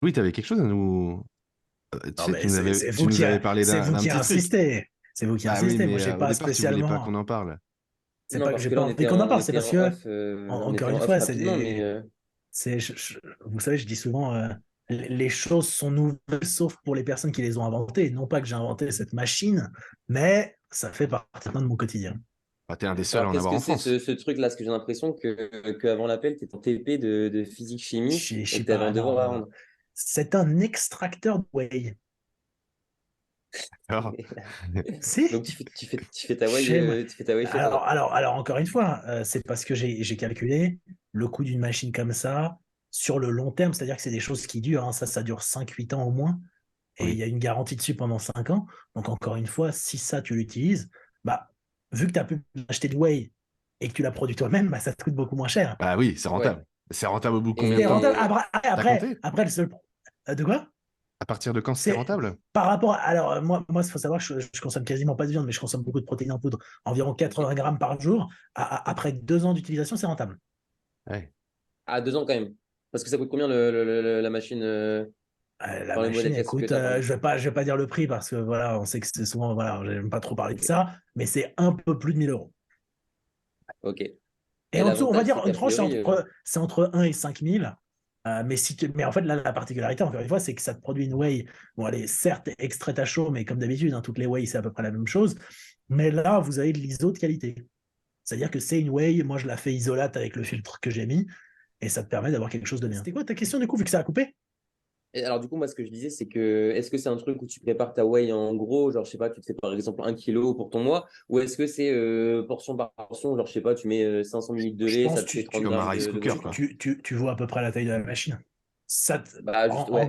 Oui, tu avais quelque chose à nous. Tu Non, sais, mais c'est tu nous avais parlé c'est vous d'un qui petit truc. insistez. C'est vous qui Bah oui, insistez. Moi, mais j'ai au pas départ, tu voulais pas spécialement. qu'on en parle. C'est Non, pas que parce j'ai que pas là, envie qu'on en parle, c'est parce que, on encore était une en off fois, rapidement, mais vous savez, je dis souvent, les choses sont nouvelles sauf pour les personnes qui les ont inventées. Non pas que j'ai inventé cette machine, mais ça fait partie de mon quotidien. Bah, t'es un des seuls à alors en qu'est-ce avoir que en c'est France. ce truc-là? Parce que j'ai l'impression qu'avant l'appel, tu étais en TP de physique-chimie Je et sais que tu avais un pas, non, devoir à non, non. rendre. C'est un extracteur de whey. Alors, Si, Donc tu fais ta whey chez toi. alors, encore une fois, c'est parce que j'ai calculé le coût d'une machine comme ça sur le long terme, c'est-à-dire que c'est des choses qui durent, hein, ça dure 5 8 ans au moins, et il oui. y a une garantie dessus pendant 5 ans. Donc, encore une fois, si ça, tu l'utilises, bah, vu que tu as pu acheter de whey et que tu l'as produit toi-même, bah, ça te coûte beaucoup moins cher. Bah oui, c'est Ouais. rentable. C'est rentable au bout de combien de C'est temps? rentable. Et T'as compté? Après, le seul. De quoi? À partir de quand c'était C'est rentable? par rapport. Alors, moi, il faut savoir que je consomme quasiment pas de viande, mais je consomme beaucoup de protéines en poudre, environ ok. 80 grammes par jour. Après 2 ans d'utilisation, c'est rentable. Ouais. À 2 ans quand même. Parce que ça coûte combien la machine, La enfin le machine, modèle classique que écoute, tu as, pardon. je vais pas dire le prix parce que voilà, on sait que c'est souvent, voilà, j'aime pas trop parler de Ok. ça, mais c'est un peu plus de 1 000 euros. Ok. Et Et en dessous, on va l'avantage, dire c'est une qu'a tranche, priori, c'est entre 1 et 5 000. Mais en fait, là, la particularité, encore une fois, c'est que ça te produit une whey. Bon, elle est certes extraite à chaud, mais comme d'habitude, hein, toutes les whey, c'est à peu près la même chose. Mais là, vous avez de l'ISO de qualité. C'est-à-dire que c'est une whey, moi, je la fais isolate avec le filtre que j'ai mis, et ça te permet d'avoir quelque chose de bien. C'était quoi ta question, du coup, vu que ça a coupé? Et alors, du coup, moi, ce que je disais, c'est que est-ce que c'est un truc où tu prépares ta whey en gros, genre, je sais pas, tu te fais par exemple 1 kilo pour ton mois, ou est-ce que c'est portion par portion, genre, je sais pas, tu mets 500 millilitres de Je lait, pense ça que te fait C'est 30 comme un grammes rice de cooker, whey, tu, quoi. quoi. tu, tu, tu vois à peu près la taille de la machine. Bah, juste, ouais. En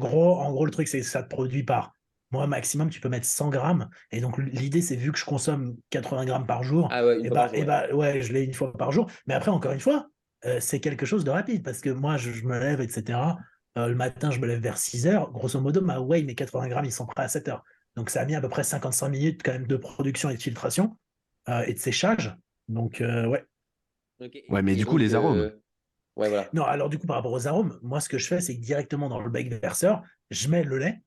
gros, le truc, c'est que ça te produit par. Moi, maximum, tu peux mettre 100 grammes. Et donc, l'idée, c'est vu que je consomme 80 grammes par jour, Ah ouais, une fois par jour, ouais. ouais, je l'ai une fois par jour. Mais après, encore une fois, c'est quelque chose de rapide parce que moi, je me lève, etc. Le matin, je me lève vers 6 heures. Grosso modo, ma whey, mes 80 grammes, ils sont prêts à 7 heures. Donc, ça a mis à peu près 55 minutes quand même de production et de filtration et de séchage. Donc, ouais. Ok. Ouais, mais Et du coup, donc, les arômes. ouais, voilà. Non, alors du coup, par rapport aux arômes, moi, ce que je fais, c'est que directement dans le bec verseur, je mets le lait,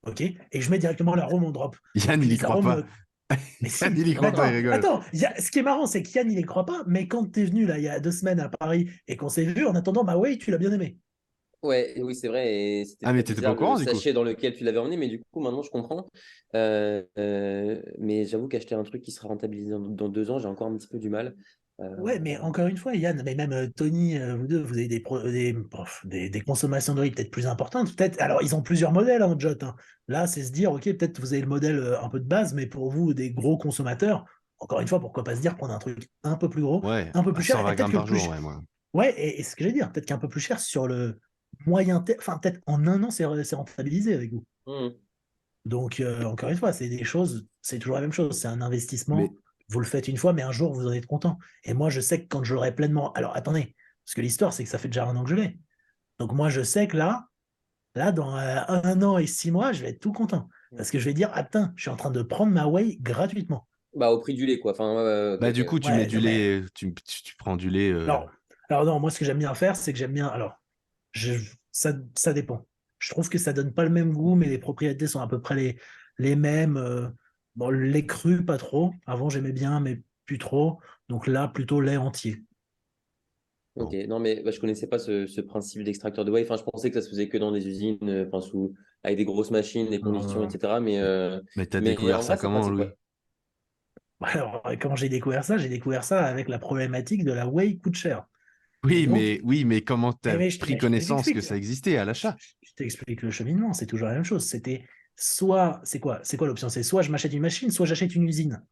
ok, et je mets directement l'arôme en drop. Yann, Puis il y les croit arômes, pas. mais Yann, si. il y Mais croit pas, il attends, rigole. attends. Ce qui est marrant, c'est qu'Yann, il y croit pas, mais quand tu es venu là il y a 2 semaines à Paris et qu'on s'est vu, en attendant, bah ouais, tu l'as bien aimé. Ouais, oui, c'est vrai, et c'était Ah, mais très t'étais pas bizarre au le courant, du coup? sachet dans lequel tu l'avais emmené, mais du coup, maintenant, je comprends. Mais j'avoue qu'acheter un truc qui sera rentabilisé dans 2 ans, j'ai encore un petit peu du mal. Euh, Ouais, mais encore une fois, Yann, mais même Tony, vous deux, vous avez des consommations de riz peut-être plus importantes. Peut-être, alors, ils ont plusieurs modèles en Jot, hein. Là, c'est se dire, ok, peut-être vous avez le modèle un peu de base, mais pour vous, des gros consommateurs, encore une fois, pourquoi pas se dire prendre un truc un peu plus gros, Ouais, un peu à plus cher, et 120 peut-être grammes que le par jour, plus. ouais, moi. Ouais, et ce que j'allais dire, peut-être qu'un peu plus cher sur le moyen terme, enfin, peut-être en un an, c'est rentabilisé avec vous. hmm. Donc, encore une fois, c'est des choses, c'est toujours la même chose. C'est un Mais investissement. Vous le faites une fois, mais un jour, vous en êtes content. Et moi, je sais que quand je l'aurai pleinement. Alors, attendez, parce que l'histoire, c'est que ça fait déjà 1 an que je l'ai. Donc, moi, je sais que là, dans 1 an et 6 mois, je vais être tout content. Parce que je vais dire, attends, je suis en train de prendre ma whey gratuitement. Bah, au prix du lait, quoi. Enfin, ouais, ouais, bah, ok, du coup, ok. tu mets Ouais, du non, mais. lait, tu prends du lait. Alors, non, moi, ce que j'aime bien faire, c'est que j'aime bien. Alors, je, ça dépend. Je trouve que ça donne pas le même goût, mais les propriétés sont à peu près les mêmes. Bon, le lait cru, pas trop. Avant, j'aimais bien, mais plus trop. Donc là, plutôt lait entier. Ok, Bon. non, mais bah, je connaissais pas ce principe d'extracteur de whey. Enfin, je pensais que ça se faisait que dans des usines, enfin, avec des grosses machines, des conditions, Euh, etc. Mais t'as Mais découvert en ça vrai, c'est comment, pratique, Louis? ouais. alors, comment j'ai découvert ça? J'ai découvert ça avec la problématique de la whey coûte cher. Et donc, Oui, mais comment t'as pris mais je connaissance que t'explique. ça existait à l'achat? Je t'explique le cheminement. C'est toujours la même chose. C'était soit, c'est quoi l'option? C'est soit je m'achète une machine, soit j'achète une usine.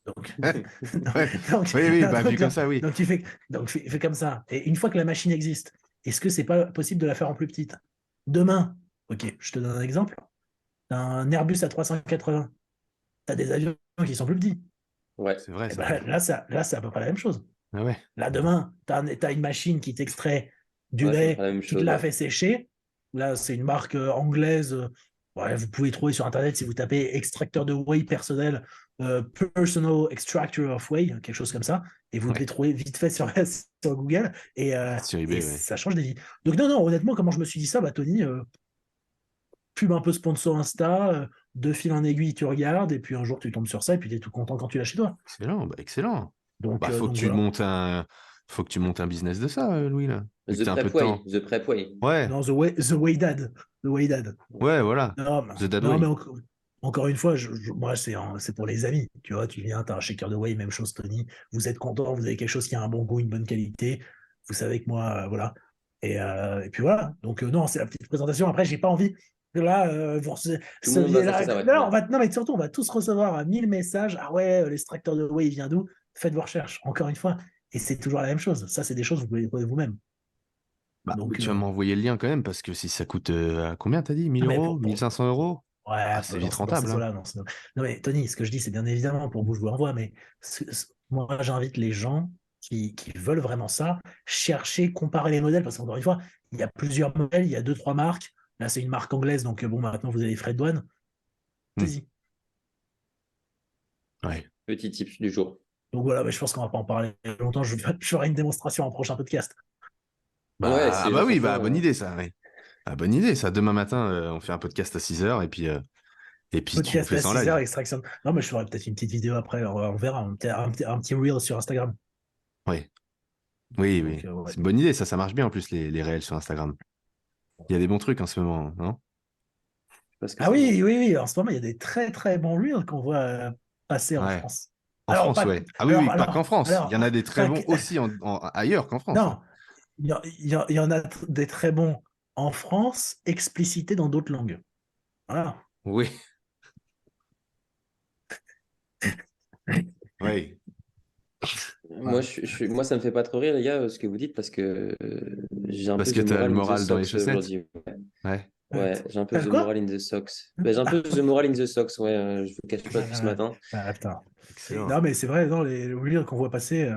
Donc, Ouais, donc, oui, oui, non, bah vu comme ça, oui. donc tu fais, fais comme ça. Et une fois que la machine existe, est-ce que c'est pas possible de la faire en plus petite? Demain, ok, je te donne un exemple. T'as un Airbus A380, t'as des avions qui sont plus petits. Ouais, C'est vrai, Et ça. ben là, c'est à peu près la même chose. Ah ouais. Là, demain, t'as une machine qui t'extrait du ouais, c'est à peu près lait, la même qui te chose, l'a ouais. fait sécher. Là, c'est une marque anglaise. Ouais, vous pouvez trouver sur Internet si vous tapez extracteur de whey personnel. Personal Extractor of Whey, quelque chose comme ça, et vous devez trouver vite fait sur Google, et, Sur eBay, ça change des vies. Donc non, honnêtement, comment je me suis dit ça, Tony, pub un peu sponsor Insta, de fil en aiguille, tu regardes, et puis un jour tu tombes sur ça, et puis tu es tout content quand tu l'as chez toi. Excellent. Donc, faut que tu montes un business de ça, Louis, là. The Prep Way. The Prep Way. Ouais. Non, The Way Dad. Ouais, voilà. The Dad Way. Mais encore une fois, moi, c'est pour les amis. Tu vois, tu viens, tu as un shaker de whey, même chose, Tony. Vous êtes content, vous avez quelque chose qui a un bon goût, une bonne qualité. Vous savez que moi, voilà. Et puis voilà. Donc, non, c'est la petite présentation. Après, j'ai pas envie. Là, non, mais surtout, on va tous recevoir 1000 messages. Ah ouais, l'extracteur de whey, il vient d'où? Faites vos recherches, encore une fois. Et c'est toujours la même chose. Ça, c'est des choses que vous pouvez trouver vous-même. Donc, tu vas m'envoyer le lien quand même, parce que si ça coûte combien, t'as dit? 1000 euros, 1500 euros? Ouais, c'est vite rentable. Non, mais Tony, ce que je dis, c'est bien évidemment pour vous, je vous l'envoie, mais moi, j'invite les gens qui veulent vraiment ça, chercher, comparer les modèles, parce qu'encore une fois, il y a plusieurs modèles, il y a 2-3 marques. Là, c'est une marque anglaise, donc bon, maintenant, vous avez les frais de douane. Vas-y. Ouais. Petit tip du jour. Donc voilà, mais je pense qu'on va pas en parler longtemps. Je ferai une démonstration en prochain podcast. Bonne idée, ça. Ouais. Bonne idée, ça. Demain matin, on fait un podcast à 6h, et puis tu fais ça en live. Extraction. Non, mais je ferai peut-être une petite vidéo après, on verra, un petit reel sur Instagram. Oui. Oui. C'est une bonne idée, ça marche bien en plus, les réels sur Instagram. Il y a des bons trucs en ce moment, non? Oui, en ce moment, il y a des très très bons reels qu'on voit passer en France. En France, ouais. Pas qu'en France. Il y en a des très bons aussi ailleurs qu'en France. Non, il y en a des très bons en France, explicités dans d'autres langues. Voilà. Oui. Oui. Moi, ça me fait pas trop rire, les gars, ce que vous dites, parce que j'ai un peu le moral dans les chaussettes. Ouais, j'ai un peu the moral in the socks. J'ai un peu the moral in the socks, ouais, je vous cache pas depuis ce matin. Non, mais c'est vrai, les reels qu'on voit passer,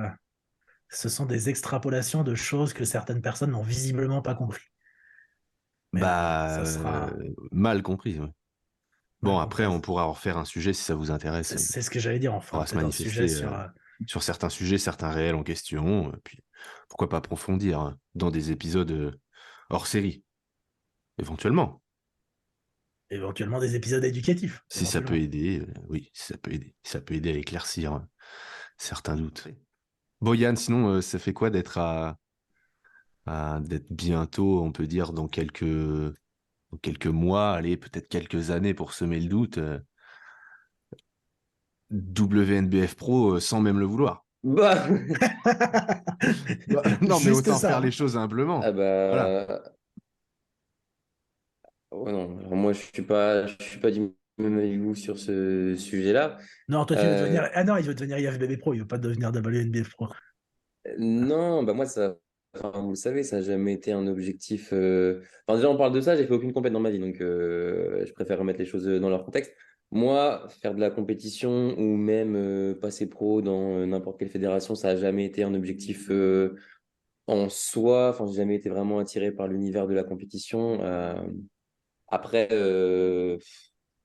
ce sont des extrapolations de choses que certaines personnes n'ont visiblement pas compris. Mais ça sera mal compris. Ouais. Bon, après, on pourra en refaire un sujet si ça vous intéresse. C'est ce que j'allais dire, enfin. On va se manifester sur certains sujets, certains réels en question. Puis pourquoi pas approfondir dans des épisodes hors série, éventuellement. Éventuellement des épisodes éducatifs. Si ça peut aider, oui, si ça peut aider. Si ça peut aider à éclaircir certains doutes. Bon, Yann, sinon, ça fait quoi d'être d'être bientôt, on peut dire, dans quelques mois, allez, peut-être quelques années pour semer le doute, WNBF Pro sans même le vouloir. Non, mais autant faire les choses humblement. Voilà. Ouais, non. Alors moi, je suis pas du même avec vous sur ce sujet-là. Non, toi, tu veux devenir... Ah non, il veut devenir IFBB Pro, il veut pas devenir WNBF Pro. Non, moi, ça... Enfin, vous le savez, ça n'a jamais été un objectif. Enfin, déjà, on parle de ça, j'ai fait aucune compète dans ma vie, donc je préfère remettre les choses dans leur contexte. Moi, faire de la compétition ou même passer pro dans n'importe quelle fédération, ça n'a jamais été un objectif en soi. Enfin, j'ai jamais été vraiment attiré par l'univers de la compétition. Après,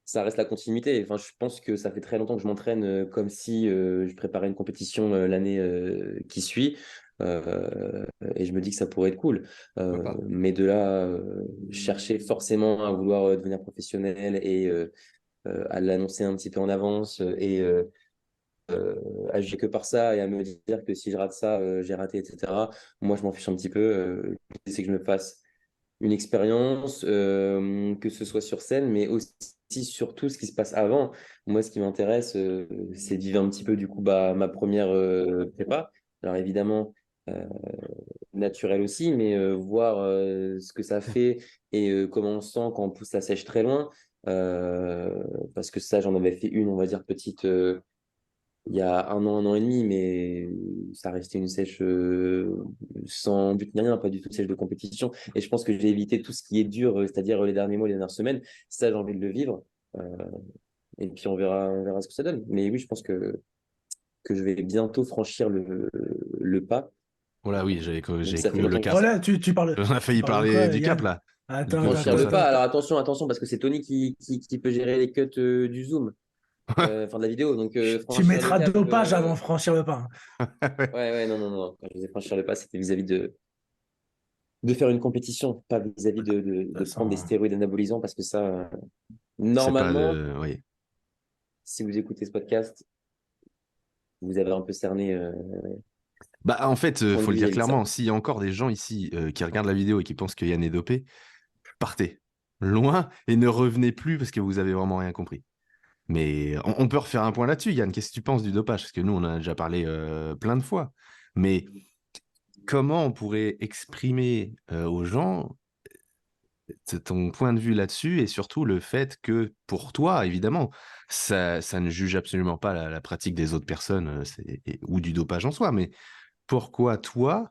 ça reste la continuité. Enfin, je pense que ça fait très longtemps que je m'entraîne comme si je préparais une compétition l'année qui suit. Et je me dis que ça pourrait être cool. Mais de là, chercher forcément à vouloir devenir professionnel et à l'annoncer un petit peu en avance et à juger que par ça et à me dire que si je rate ça, j'ai raté, etc. Moi, je m'en fiche un petit peu. C'est que je me fasse une expérience, que ce soit sur scène, mais aussi surtout ce qui se passe avant. Moi, ce qui m'intéresse, c'est de vivre un petit peu du coup ma première prépa. Alors évidemment, naturel aussi, mais voir ce que ça fait et comment on se sent quand on pousse la sèche très loin. Parce que ça, j'en avais fait une, on va dire, petite il y a un an et demi, mais ça restait une sèche sans but ni rien, pas du tout sèche de compétition. Et je pense que j'ai évité tout ce qui est dur, c'est-à-dire les derniers mois, les dernières semaines. Ça, j'ai envie de le vivre. Et puis, on verra ce que ça donne. Mais oui, je pense que je vais bientôt franchir le pas. Voilà, oui, j'ai cru le cap. Voilà, tu parles. On a failli parler du cap, là. Franchir le pas. Alors, attention, parce que c'est Tony qui peut gérer les cuts du Zoom. Enfin, de la vidéo. Donc, Tu franchir le mettras cap. dopage avant de franchir le pas. Ouais, non, non, non. Quand je disais franchir le pas, c'était vis-à-vis de faire une compétition, pas vis-à-vis De de toute prendre des façon, stéroïdes anabolisants, parce que ça, C'est pas normalement, de. Oui. si vous écoutez ce podcast, vous avez un peu cerné Bah, en fait, mon point de faut le vue dire vis-à-vis de ça. clairement, s'il y a encore des gens ici qui regardent la vidéo et qui pensent que Yann est dopé, partez loin et ne revenez plus parce que vous avez vraiment rien compris. Mais on peut refaire un point là-dessus, Yann. Qu'est-ce que tu penses du dopage? Parce que nous, on en a déjà parlé plein de fois. Mais comment on pourrait exprimer aux gens ton point de vue là-dessus et surtout le fait que pour toi, évidemment, ça ne juge absolument pas la pratique des autres personnes ou du dopage en soi, mais pourquoi toi,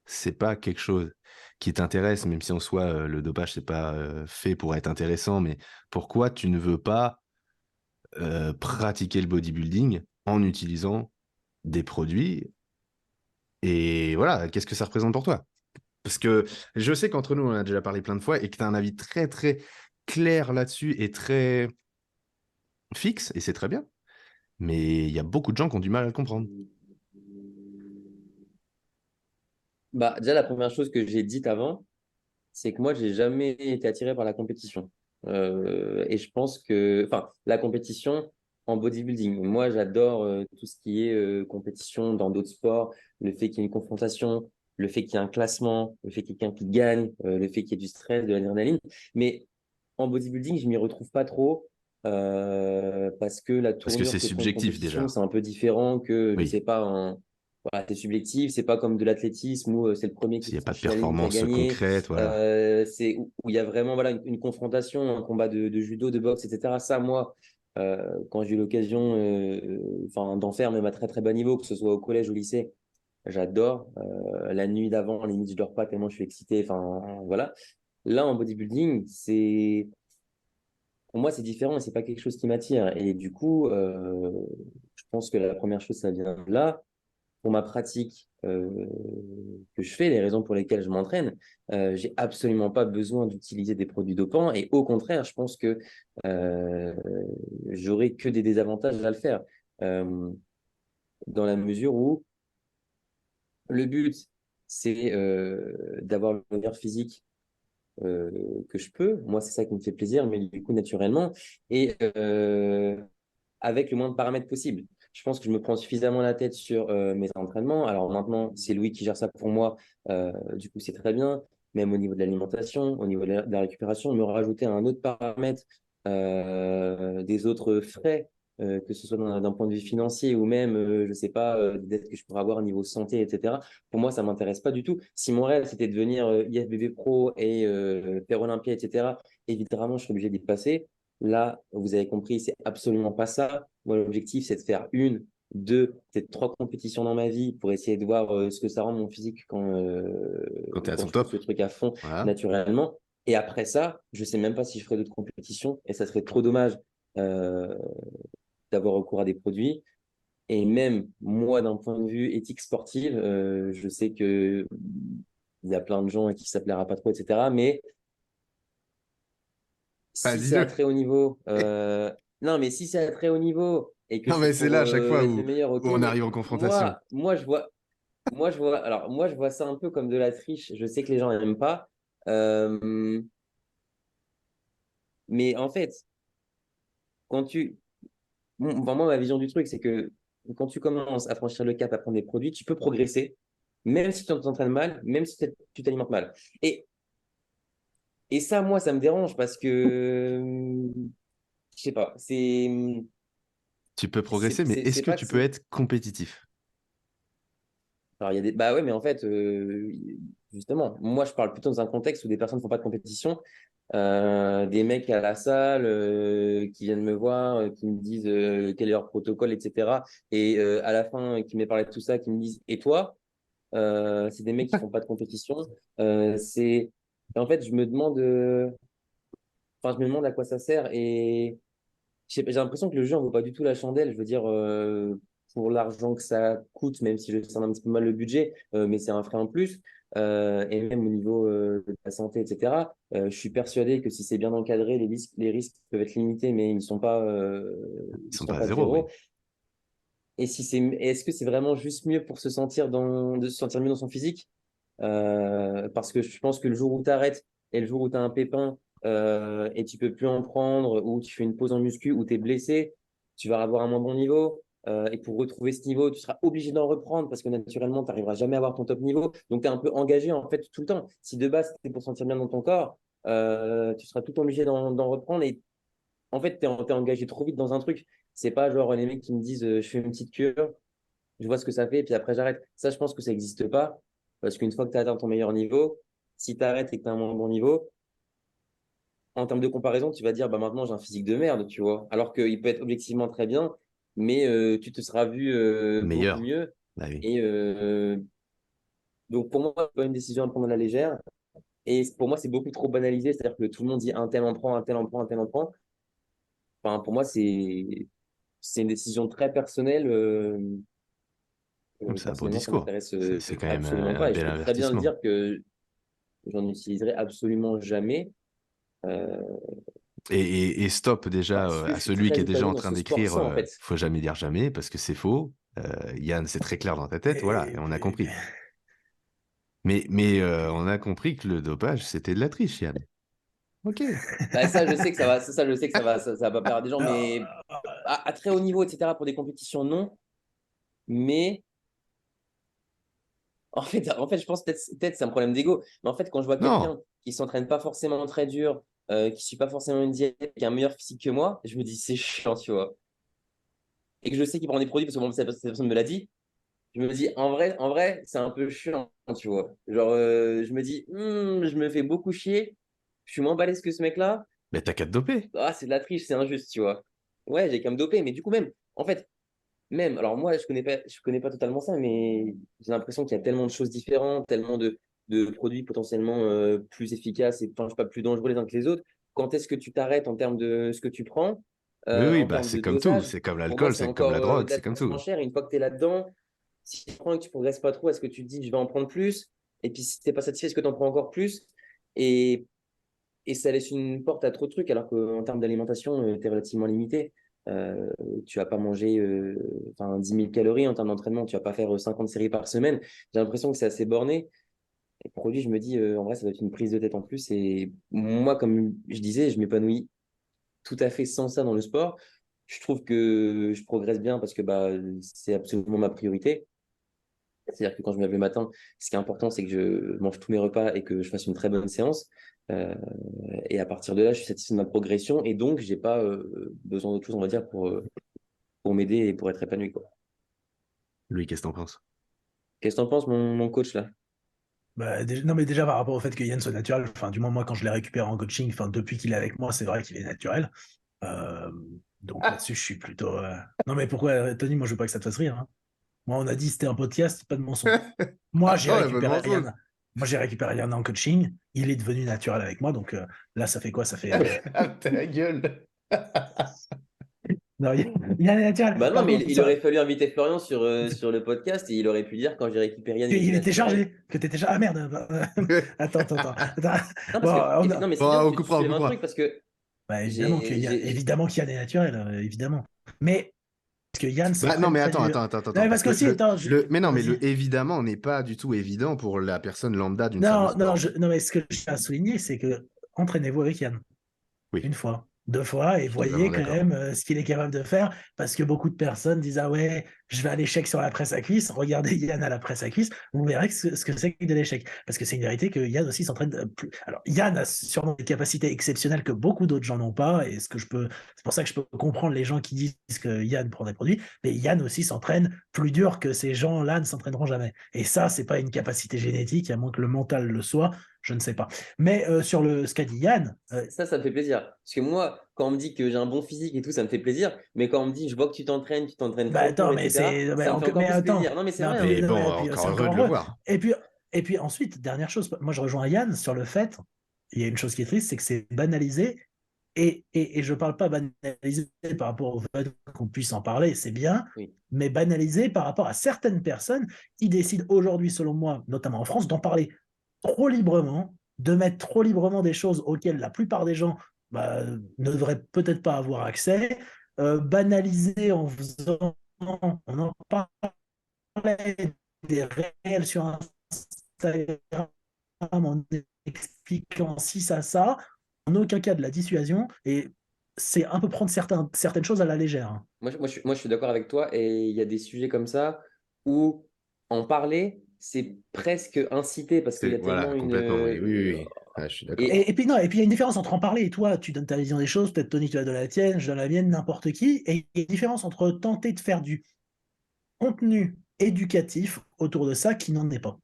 c'est pas quelque chose qui t'intéresse, même si en soi, le dopage, c'est pas fait pour être intéressant, mais pourquoi tu ne veux pas pratiquer le bodybuilding en utilisant des produits et voilà, qu'est-ce que ça représente pour toi? Parce que je sais qu'entre nous, on en a déjà parlé plein de fois et que tu as un avis très, très clair là-dessus et très fixe, et c'est très bien. Mais il y a beaucoup de gens qui ont du mal à le comprendre. Bah, déjà, la première chose que j'ai dite avant, c'est que moi, j'ai jamais été attiré par la compétition. Et je pense que, enfin, la compétition en bodybuilding. Moi, j'adore tout ce qui est compétition dans d'autres sports, le fait qu'il y ait une confrontation, le fait qu'il y ait un classement, le fait qu'il y ait quelqu'un qui gagne, le fait qu'il y ait du stress, de l'adrénaline. Mais en bodybuilding, je m'y retrouve pas trop parce que la Parce que c'est tournure que prend une subjectif compétition, déjà. c'est un peu différent que, je sais Oui, pas, voilà, c'est subjectif, c'est pas comme de l'athlétisme où c'est le premier s'il qui n'y a pas de franchit la ligne qui a performance gagné. concrète, voilà. C'est où il y a vraiment voilà, une confrontation, un combat de judo, de boxe, etc. Ça, moi, quand j'ai eu l'occasion enfin, d'en faire, même à très très bas niveau, que ce soit au collège ou au lycée, j'adore. La nuit d'avant, limite, je dors pas tellement je suis excité. Enfin, voilà. Là, en bodybuilding, pour moi, c'est différent et c'est pas quelque chose qui m'attire. Et du coup, je pense que la première chose, ça vient de là. Pour ma pratique que je fais, les raisons pour lesquelles je m'entraîne, j'ai absolument pas besoin d'utiliser des produits dopants. Et au contraire, je pense que euh, j'aurais que des désavantages à le faire. Euh, Dans la mesure où le but, c'est d'avoir le meilleur physique euh, que je peux. Moi, c'est ça qui me fait plaisir, mais du coup, naturellement. Et avec le moins de paramètres possible. Je pense que je me prends suffisamment la tête sur mes entraînements. Alors maintenant, c'est Louis qui gère ça pour moi. Du coup, c'est très bien. Même au niveau de l'alimentation, au niveau de la récupération, me rajouter un autre paramètre des autres frais, que ce soit d'un point de vue financier ou même, je sais pas, des dettes que je pourrais avoir au niveau santé, etc. Pour moi, ça m'intéresse pas du tout. Si mon rêve, c'était de devenir IFBB Pro et faire Olympia, etc., évidemment, je serais obligé d'y passer. Là, vous avez compris, c'est absolument pas ça. Moi, l'objectif, c'est de faire une, deux, peut-être trois compétitions dans ma vie pour essayer de voir ce que ça rend mon physique Quand tu es à quand son je pousse top, le truc à fond voilà. naturellement. Et après ça, je sais même pas si je ferai d'autres compétitions et ça serait trop dommage euh, d'avoir recours à des produits. Et même moi, d'un point de vue éthique sportive, je sais que il y a plein de gens à qui ça plaira pas trop, etc. Mais Ah, si c'est à dis-le. très haut niveau, non, mais si c'est à très haut niveau et que Non, c'est mais c'est pour là à chaque fois être le meilleur, ok. où on Mais arrive en confrontation. moi, je vois ça un peu comme de la triche. Je sais que les gens n'aiment pas, euh, mais en fait, quand tu, enfin, moi, ma vision du truc, c'est que quand tu commences à franchir le cap, à prendre des produits, tu peux progresser, même si tu t'entraînes mal, même si tu t'alimentes mal. Et, et ça, moi, ça me dérange parce que, je sais pas, Tu peux progresser, mais est-ce c'est que pas que tu peux c'est. être compétitif? Alors, il y a des. Bah ouais, mais en fait, justement, moi, je parle plutôt dans un contexte où des personnes ne font pas de compétition. Des mecs à la salle qui viennent me voir, qui me disent quel est leur protocole, etc. Et à la fin, qui me parlé de tout ça, qui me disent, et toi? C'est des mecs qui font pas de compétition. C'est. Et en fait, enfin, je me demande à quoi ça sert. Et j'ai l'impression que le jeu en vaut pas du tout la chandelle. Je veux dire. pour l'argent que ça coûte, même si je sens un petit peu mal le budget, mais c'est un frais en plus. Et même au niveau de la santé, etc. Je suis persuadé que si c'est bien encadré, les risques peuvent être limités, mais ils ne sont pas, Ils ils sont sont pas à pas zéro, oui. zéro. Et est-ce que c'est vraiment juste mieux pour de se sentir mieux dans son physique? Parce que je pense que le jour où tu arrêtes et le jour où tu as un pépin et tu peux plus en prendre, ou tu fais une pause en muscu, ou tu es blessé, tu vas avoir un moins bon niveau. Et pour retrouver ce niveau, tu seras obligé d'en reprendre parce que naturellement, tu n'arriveras jamais à avoir ton top niveau. Donc, tu es un peu engagé en fait tout le temps. Si de base, tu es pour sentir bien dans ton corps, tu seras tout le temps obligé d'en reprendre. Et en fait, tu es, engagé trop vite dans un truc. C'est pas genre les mecs qui me disent je fais une petite cure, je vois ce que ça fait, et puis après j'arrête. Ça, je pense que ça n'existe pas, parce qu'une fois que tu as atteint ton meilleur niveau, si tu arrêtes et que tu as un moins bon niveau, en termes de comparaison, tu vas dire, bah maintenant j'ai un physique de merde, tu vois. Alors qu'il peut être objectivement très bien, mais tu te seras vu beaucoup Meilleur. mieux. Bah oui. Et donc pour moi, c'est pas une décision à prendre à la légère. Et pour moi, c'est beaucoup trop banalisé, c'est-à-dire que tout le monde dit un tel en prend, un tel en prend, un tel en prend. Enfin, pour moi, c'est une décision très personnelle. C'est un beau Personnellement, ça discours. m'intéresse C'est quand même absolument un pas. Et je bel peux très bien le avertissement. dire que j'en utiliserai absolument jamais. Euh, Et stop déjà parce que à je suis celui qui très est déjà épanoui en dans train ce sport d'écrire sain, en fait. faut jamais dire jamais parce que c'est faux. Yann, c'est très clair dans ta tête, voilà, et Et on a puis, compris. Mais on a compris que le dopage, c'était de la triche, Yann. Ok. Bah, ça, je sais que ça, je sais que ça va plaire à des gens, alors, mais à très haut niveau, etc., pour des compétitions, non. Mais je pense peut-être c'est un problème d'ego. Mais en fait, quand je vois Non, quelqu'un qui s'entraîne pas forcément très dur, qui suit pas forcément une diète, qui a un meilleur physique que moi, je me dis, c'est chiant, tu vois. Et que je sais qu'il prend des produits parce que bon, cette personne me l'a dit. Je me dis, en vrai, c'est un peu chiant, tu vois. Genre, je me dis, je me fais beaucoup chier. Je suis moins balèze que ce mec-là. mais t'as qu'à te doper. Ah, c'est de la triche, c'est injuste, tu vois. Ouais, j'ai qu'à me doper, mais du coup, même, en fait, même, alors moi, je connais pas totalement ça, mais j'ai l'impression qu'il y a tellement de choses différentes, tellement de produits potentiellement plus efficaces et, enfin, je sais pas, plus dangereux les uns que les autres. Quand est-ce que tu t'arrêtes en termes de ce que tu prends, Oui, oui, en bah termes c'est de comme tout, dosage? c'est comme Pour moi, l'alcool, c'est c'est comme encore la drogue, de la c'est comme tout. surenchère. Et une fois que tu es là-dedans, si tu prends et que tu progresses pas trop, est-ce que tu te dis je vais en prendre plus? Et puis si tu n'es pas satisfait, est-ce que tu en prends encore plus? Et, et ça laisse une porte à trop de trucs, alors qu'en termes d'alimentation, tu es relativement limité. Euh, Tu vas pas manger 10 000 calories en termes d'entraînement, tu vas pas faire 50 séries par semaine. J'ai l'impression que c'est assez borné. Et produit, je me dis, en vrai, ça va être une prise de tête en plus. Et moi, comme je disais, je m'épanouis tout à fait sans ça dans le sport. Je trouve que je progresse bien parce que bah, c'est absolument ma priorité. C'est-à-dire que quand je me lève le matin, ce qui est important, c'est que je mange tous mes repas et que je fasse une très bonne séance. Euh, et à partir de là, je suis satisfait de ma progression et donc, j'ai pas besoin d'autre chose, on va dire, pour m'aider et pour être épanoui, quoi. Louis, qu'est-ce que t'en penses? Qu'est-ce que t'en penses, mon coach, là? bah, non, mais déjà par rapport au fait que Yann soit naturel, enfin, du moins, moi, quand je l'ai récupéré en coaching, enfin, depuis qu'il est avec moi, c'est vrai qu'il est naturel. Euh, donc Ah, là-dessus, je suis plutôt. Non, mais pourquoi, Tony, moi, je veux pas que ça te fasse rire, hein. Moi, on a dit c'était un podcast, pas de mensonge. Moi, j'ai Attends, elle veut le récupéré mensonge. Yann. Moi, j'ai récupéré Yann en coaching. Il est devenu naturel avec moi. Donc là, ça fait quoi? Ça fait. Ah, ta gueule. Non, Yann est naturel. bah non, Par mais contre, il aurait fallu inviter Florian sur le podcast et il aurait pu dire quand j'ai récupéré Yann, il était il était naturel. chargé. Que t'étais chargé. Ah merde. Attends. Non, Bon, parce que, on a- non, mais c'est bien Bon, parce on que tu coupera, on soulèves un truc coupera. parce que bah, j'ai. évidemment qu'il y a des naturels. Évidemment. Mais parce que Yann Bah non, s'entraîne mais très attends, dur. attends, attends, Non, attends, mais parce parce que que aussi, attends, mais non, mais vas-y. le évidemment n'est pas du tout évident pour la personne lambda d'une salle de Non, non, sport. non, mais ce que je tiens à souligner, c'est que entraînez-vous avec Yann. Oui, Une fois, deux fois, et je suis totalement voyez quand d'accord. même ce qu'il est capable de faire, parce que beaucoup de personnes disent ah ouais, je vais à l'échec sur la presse à cuisse. Regardez Yann à la presse à cuisse, vous verrez ce que c'est que de l'échec. Parce que c'est une vérité que Yann aussi s'entraîne plus. Alors Yann a sûrement des capacités exceptionnelles que beaucoup d'autres gens n'ont pas, et c'est pour ça que je peux comprendre les gens qui disent que Yann prend des produits, mais Yann aussi s'entraîne plus dur que ces gens-là ne s'entraîneront jamais. Et ça, c'est pas une capacité génétique, à moins que le mental le soit, je ne sais pas. Mais sur ce qu'a dit Yann, Ça me fait plaisir. Parce que moi, quand on me dit que j'ai un bon physique et tout, ça me fait plaisir. Mais quand on me dit, je vois que tu t'entraînes bah trop dur, attends, etc., ça me fait encore mais plus attends, plaisir. Non, mais c'est mais, vrai, hein. Mais bon, puis encore c'est heureux encore de le heureux. voir. Et puis ensuite, dernière chose, moi je rejoins Yann sur le fait, il y a une chose qui est triste, c'est que c'est banalisé et je ne parle pas banaliser par rapport au fait qu'on puisse en parler, c'est bien, Oui. mais banaliser par rapport à certaines personnes qui décident aujourd'hui, selon moi, notamment en France, d'en parler trop librement, de mettre trop librement des choses auxquelles la plupart des gens ne devraient peut-être pas avoir accès, banaliser en faisant, on en parlait des réels sur Instagram en expliquant si ça, en aucun cas de la dissuasion, et c'est un peu prendre certaines choses à la légère. Hein. Moi, je suis d'accord avec toi et il y a des sujets comme ça où en parler, c'est presque inciter parce qu'il y a Voilà, tellement complètement. Oui, oui, oui. Ouais, je suis d'accord. Et Et puis non, et puis il y a une différence entre en parler et toi, tu donnes ta vision des choses, peut-être Tony, tu vas donner la tienne, je donne la mienne, n'importe qui, et il y a une différence entre tenter de faire du contenu éducatif autour de ça qui n'en est pas.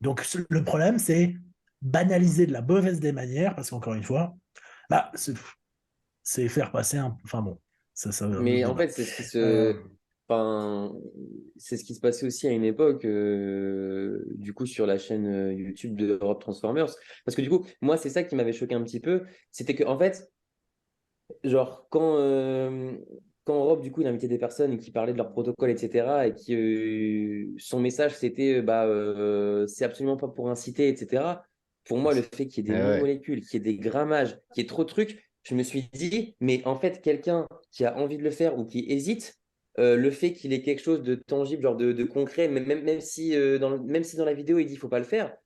Donc le problème, c'est banaliser de la mauvaise des manières, parce qu'encore une fois, bah, c'est faire passer un... Enfin bon, ça va le Mais en débat. fait, c'est ce qui Euh, se, enfin, c'est ce qui se passait aussi à une époque, du coup, sur la chaîne YouTube de Europe Transformers. Parce que du coup, moi, c'est ça qui m'avait choqué un petit peu. C'était que, en fait, genre, quand Europe, du coup, il invitait des personnes qui parlaient de leur protocole, etc., et qui, son message, c'était, c'est absolument pas pour inciter, etc. Pour moi, le fait qu'il y ait des Ouais, noms de ouais. molécules, qu'il y ait des grammages, qu'il y ait trop de trucs, je me suis dit, mais en fait, quelqu'un qui a envie de le faire ou qui hésite, le fait qu'il ait quelque chose de tangible, genre de concret, même si, même si dans la vidéo, il dit, faut pas le faire,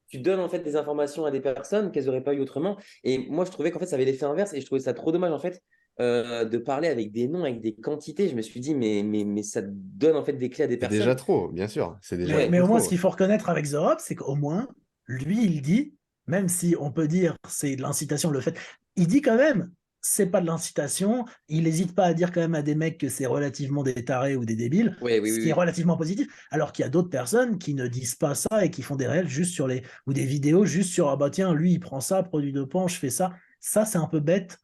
tu donnes en fait des informations à des personnes qu'elles n'auraient pas eu autrement. Et moi, je trouvais qu'en fait, ça avait l'effet inverse et je trouvais ça trop dommage en fait de parler avec des noms, avec des quantités. Je me suis dit, mais ça donne en fait des clés à des C'est déjà personnes. trop, bien sûr. C'est déjà Ouais, mais beaucoup au moins, ce trop. qu'il faut reconnaître avec The Rob, c'est qu'au moins, lui, il dit, même si on peut dire c'est de l'incitation, le fait, il dit quand même, c'est pas de l'incitation, il n'hésite pas à dire quand même à des mecs que c'est relativement des tarés ou des débiles, ouais, oui, ce oui, qui est oui. relativement positif, alors qu'il y a d'autres personnes qui ne disent pas ça et qui font des réels juste sur les, ou des vidéos juste sur, ah bah tiens, lui, il prend ça, produit dopant, je fais ça. Ça, c'est un peu bête,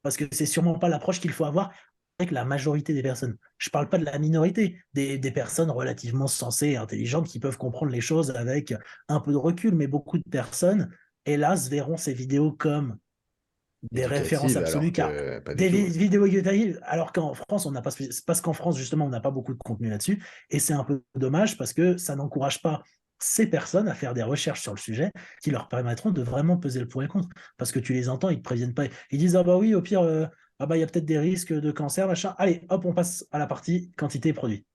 parce que c'est sûrement pas l'approche qu'il faut avoir avec la majorité des personnes. Je ne parle pas de la minorité, des personnes relativement sensées et intelligentes qui peuvent comprendre les choses avec un peu de recul, mais beaucoup de personnes, hélas, verront ces vidéos comme des références Éducative, alors absolues, car que pas du des tout. vidéos éducatives, alors qu'en France, on n'a pas, parce qu'en France, justement, on n'a pas beaucoup de contenu là-dessus, et c'est un peu dommage parce que ça n'encourage pas ces personnes à faire des recherches sur le sujet qui leur permettront de vraiment peser le pour et le contre. Parce que tu les entends, ils ne te préviennent pas. Ils disent, ah bah oui, au pire, ah bah il y a peut-être des risques de cancer, machin. Allez, hop, on passe à la partie quantité et produit.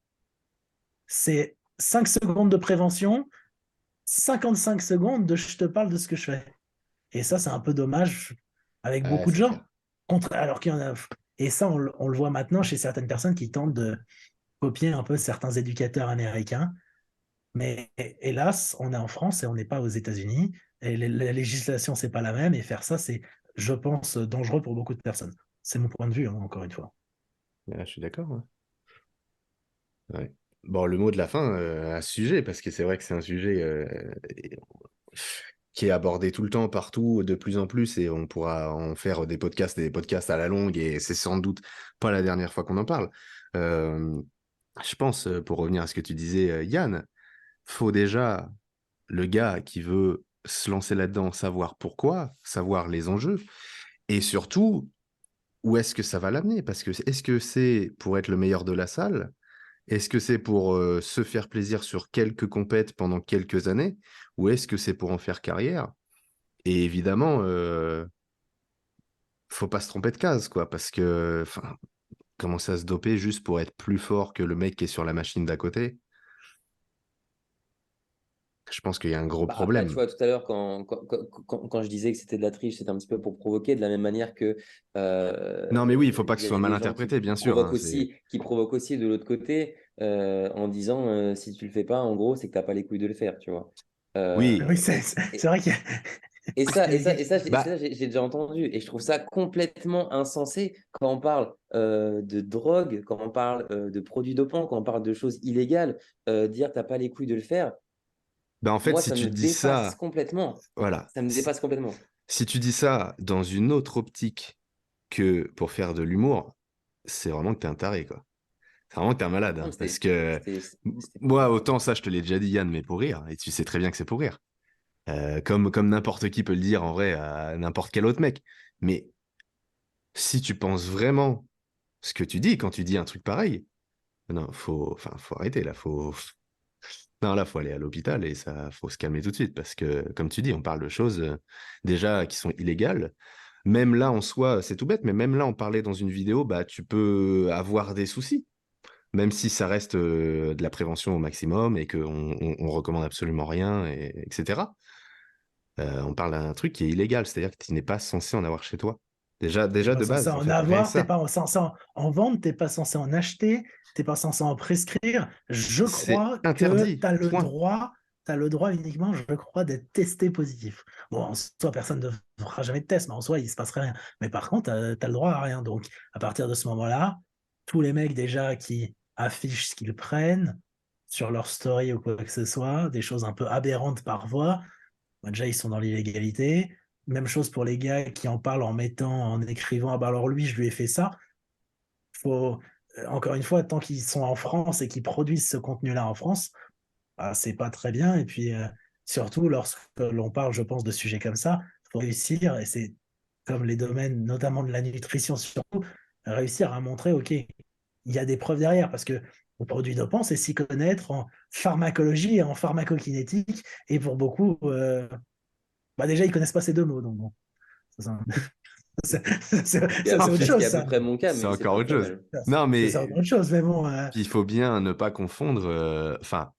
C'est 5 secondes de prévention, 55 secondes de je te parle de ce que je fais. Et ça, c'est un peu dommage avec Ouais, beaucoup de c'est gens. clair. Alors qu'il y en a. Et ça, on le voit maintenant chez certaines personnes qui tentent de copier un peu certains éducateurs américains. Mais hélas, on est en France et on n'est pas aux États-Unis. Et la législation, c'est pas la même. Et faire ça, c'est, je pense, dangereux pour beaucoup de personnes. C'est mon point de vue, hein, encore une fois. Ouais, je suis d'accord. Ouais. Bon, le mot de la fin à ce sujet, parce que c'est vrai que c'est un sujet qui est abordé tout le temps, partout, de plus en plus, et on pourra en faire des podcasts et des podcasts à la longue, et c'est sans doute pas la dernière fois qu'on en parle. Euh, je pense, pour revenir à ce que tu disais, Yann, faut déjà le gars qui veut se lancer là-dedans, savoir pourquoi, savoir les enjeux, et surtout, où est-ce que ça va l'amener? Parce que est-ce que c'est pour être le meilleur de la salle? Est-ce que c'est pour se faire plaisir sur quelques compètes pendant quelques années? Ou est-ce que c'est pour en faire carrière? Et évidemment, faut pas se tromper de case, quoi, parce que enfin, commencer à se doper juste pour être plus fort que le mec qui est sur la machine d'à côté, je pense qu'il y a un gros Bah, après, tu problème. vois, tout à l'heure, quand je disais que c'était de la triche, c'était un petit peu pour provoquer, de la même manière que Non, mais oui, il faut pas que il ce y a soit mal des gens interprété, bien sûr. Hein, qui provoquent aussi de l'autre côté en disant si tu le fais pas, en gros, c'est que t'as pas les couilles de le faire, tu vois. Oui, Euh, c'est vrai qu'il y a. bah, j'ai déjà entendu. Et je trouve ça complètement insensé quand on parle de drogue, quand on parle de produits dopants, quand on parle de choses illégales, dire t'as pas les couilles de le faire. en fait, Moi, si ça tu me dis dépasse ça, complètement. voilà. Ça me dépasse complètement. Si tu dis ça dans une autre optique que pour faire de l'humour, c'est vraiment que t'es un taré, quoi. C'est vraiment que t'es un malade, Non, hein, mais parce que c'était moi, fou, autant quoi. ça, je te l'ai déjà dit, Yann, mais pour rire, et tu sais très bien que c'est pour rire. Comme n'importe qui peut le dire en vrai à n'importe quel autre mec. Mais si tu penses vraiment ce que tu dis quand tu dis un truc pareil, non, faut arrêter là. Non, là, faut aller à l'hôpital et ça, faut se calmer tout de suite parce que, comme tu dis, on parle de choses déjà qui sont illégales. Même là, en soi, c'est tout bête, mais même là, on parlait dans une vidéo, bah, tu peux avoir des soucis, même si ça reste de la prévention au maximum et qu'on on recommande absolument rien, etc. On parle d'un truc qui est illégal, c'est-à-dire que tu n'es pas censé en avoir chez toi. T'es Déjà pas de censé base, en en fait, rien que avoir, t'es ça. pas censé en vendre, t'es pas censé en acheter, t'es pas censé en prescrire. Je C'est crois que interdit, point. t'as le droit uniquement, je crois, d'être testé positif. Bon, en soi, personne ne fera jamais de test, mais en soi, il se passerait rien. Mais par contre, t'as le droit à rien. Donc, à partir de ce moment-là, tous les mecs déjà qui affichent ce qu'ils prennent sur leur story ou quoi que ce soit, des choses un peu aberrantes par voie, bah, déjà, ils sont dans l'illégalité. Même chose pour les gars qui en parlent en mettant, en écrivant, ah bah alors lui, je lui ai fait ça. Faut, encore une fois, tant qu'ils sont en France et qu'ils produisent ce contenu-là en France, bah, c'est pas très bien. Et puis, surtout, lorsque l'on parle, je pense, de sujets comme ça, il faut réussir, et c'est comme les domaines, notamment de la nutrition surtout, réussir à montrer, OK, il y a des preuves derrière, parce que le produit dopant, c'est s'y connaître en pharmacologie et en pharmacokinétique, et pour beaucoup, bah déjà, ils connaissent pas ces deux mots, donc bon, ça, ça, c'est autre Ce qui est chose, à peu ça. près mon cas, C'est mais c'est encore pas autre plus chose. mal. Non, C'est mais autre chose, mais bon. il faut bien ne pas confondre. Enfin,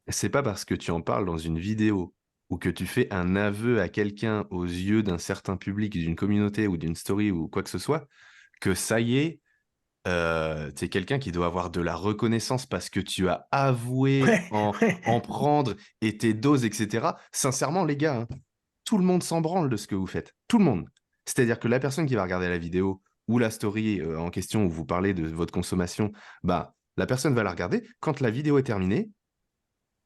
c'est pas parce que tu en parles dans une vidéo ou que tu fais un aveu à quelqu'un aux yeux d'un certain public, d'une communauté ou d'une story ou quoi que ce soit, que ça y est, tu es quelqu'un qui doit avoir de la reconnaissance parce que tu as avoué Ouais, ouais. en prendre et tes doses, etc. Sincèrement, les gars, hein, tout le monde s'en branle de ce que vous faites. Tout le monde. C'est-à-dire que la personne qui va regarder la vidéo ou la story en question où vous parlez de votre consommation, bah, la personne va la regarder. Quand la vidéo est terminée,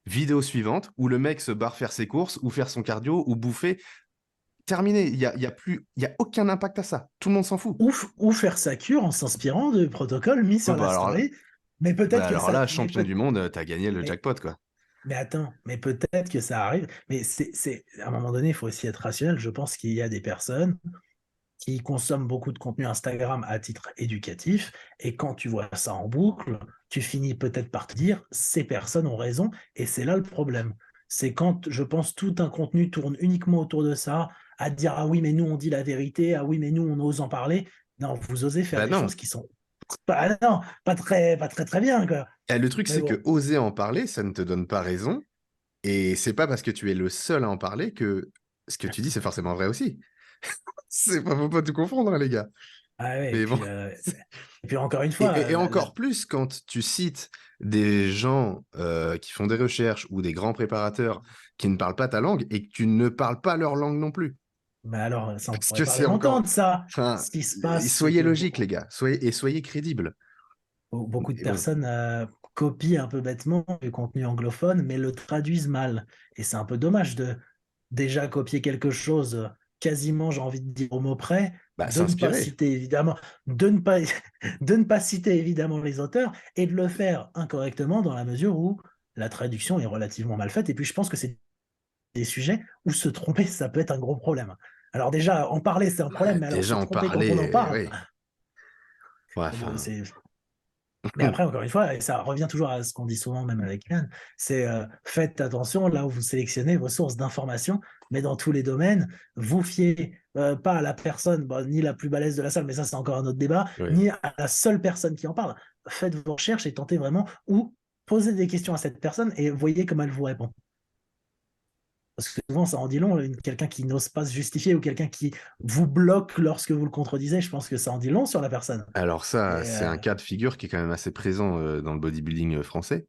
vidéo suivante où le mec se barre faire ses courses ou faire son cardio ou bouffer. Terminé. Il y a aucun impact à ça. Tout le monde s'en fout. Ou faire sa cure en s'inspirant de protocoles mis Ouais, sur la story. Mais peut-être que alors ça. là, champion du monde, t'as gagné le Mais, jackpot, quoi. mais attends, mais peut-être que ça arrive. Mais à un moment donné, il faut aussi être rationnel. Je pense qu'il y a des personnes qui consomment beaucoup de contenu Instagram à titre éducatif, et quand tu vois ça en boucle, tu finis peut-être par te dire, ces personnes ont raison, et c'est là le problème. C'est quand, je pense, tout un contenu tourne uniquement autour de ça, à dire, ah oui, mais nous, on dit la vérité, ah oui, mais nous, on ose en parler. Non, vous osez faire Bah des choses non. qui sont pas, non, pas très bien, quoi. Et le truc, Mais c'est bon, que oser en parler, ça ne te donne pas raison. Et c'est pas parce que tu es le seul à en parler que ce que tu dis, c'est forcément vrai aussi. Faut pas tout confondre, hein, les gars. ah ouais, Mais bon. et puis encore une fois, Et encore plus quand tu cites des gens qui font des recherches ou des grands préparateurs qui ne parlent pas ta langue et que tu ne parles pas leur langue non plus. mais alors, ça, on Parce pourrait que c'est parler longtemps encore. de ça. Enfin, Ce qui se passe, c'est soyez que logiques, les gars. Soyez crédibles. beaucoup de Mais bon. personnes copient un peu bêtement du contenu anglophone, mais le traduisent mal. Et c'est un peu dommage de déjà copier quelque chose quasiment, j'ai envie de dire, au mot près, Bah, de ne pas s'inspirer. citer évidemment, de ne pas, de ne pas citer évidemment les auteurs, et de le faire incorrectement dans la mesure où la traduction est relativement mal faite. Et puis je pense que c'est des sujets où se tromper, ça peut être un gros problème. Alors déjà, en parler, c'est un problème, Bah, mais alors se déjà en tromper quand on en parler, parle, oui. Ouais, mais bon, enfin. mais après, encore une fois, et ça revient toujours à ce qu'on dit souvent, même avec Yann, c'est faites attention là où vous sélectionnez vos sources d'information, mais dans tous les domaines, vous fiez pas à la personne, bon, ni la plus balèze de la salle, mais ça c'est encore un autre débat, Oui. ni à la seule personne qui en parle. Faites vos recherches et tentez vraiment, ou posez des questions à cette personne et voyez comment elle vous répond. Parce que souvent, ça en dit long, quelqu'un qui n'ose pas se justifier ou quelqu'un qui vous bloque lorsque vous le contredisez, je pense que ça en dit long sur la personne. Alors ça, Et, c'est un cas de figure qui est quand même assez présent dans le bodybuilding français.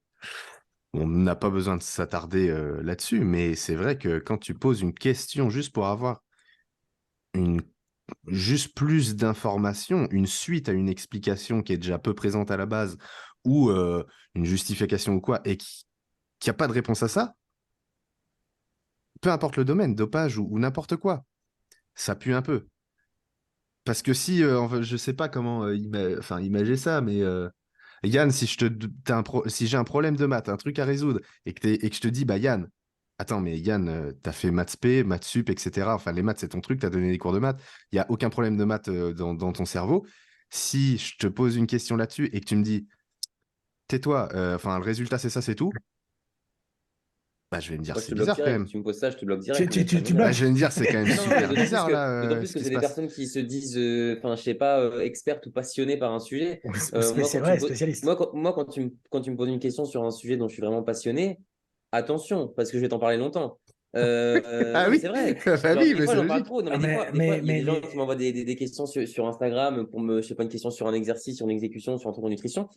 On n'a pas besoin de s'attarder là-dessus, mais c'est vrai que quand tu poses une question juste pour avoir une juste plus d'informations, une suite à une explication qui est déjà peu présente à la base, ou une justification ou quoi, et qui a pas de réponse à ça, peu importe le domaine, dopage ou n'importe quoi, ça pue un peu. Parce que si, enfin, je sais pas comment enfin, imager ça, mais Yann, si j'ai un problème de maths, un truc à résoudre, et que je te dis, bah Yann, Attends, mais Yann, t'as fait maths spé, maths sup, etc. Enfin, les maths, c'est ton truc, t'as donné des cours de maths. Il n'y a aucun problème de maths dans ton cerveau. Si je te pose une question là-dessus et que tu me dis, tais-toi, enfin, le résultat, c'est ça, c'est tout, bah, je vais me dire, Moi, je c'est te bloque bizarre quand direct. même. Tu me poses ça, je te bloque Tu, direct, tu, mais ça tu, tu Bah, m'énerve. je vais me dire, c'est quand même Non, mais super bizarre, là, d'autant plus ce que qui c'est se des passe. personnes qui se disent, enfin, je sais pas, expertes ou passionnées par un sujet. ou Moi, quand tu me poses, spécialiste. quand tu me poses une question sur un sujet dont je suis vraiment passionné, attention, parce que je vais t'en parler longtemps. Ah Non, mais c'est oui, vrai. bah Genre, oui, des mais fois, c'est j'en parle logique. trop. Non, mais Ah, des fois, il y a des gens qui m'envoient des questions sur Instagram pour me, je sais pas, une question sur un exercice, sur une exécution, sur un truc en nutrition.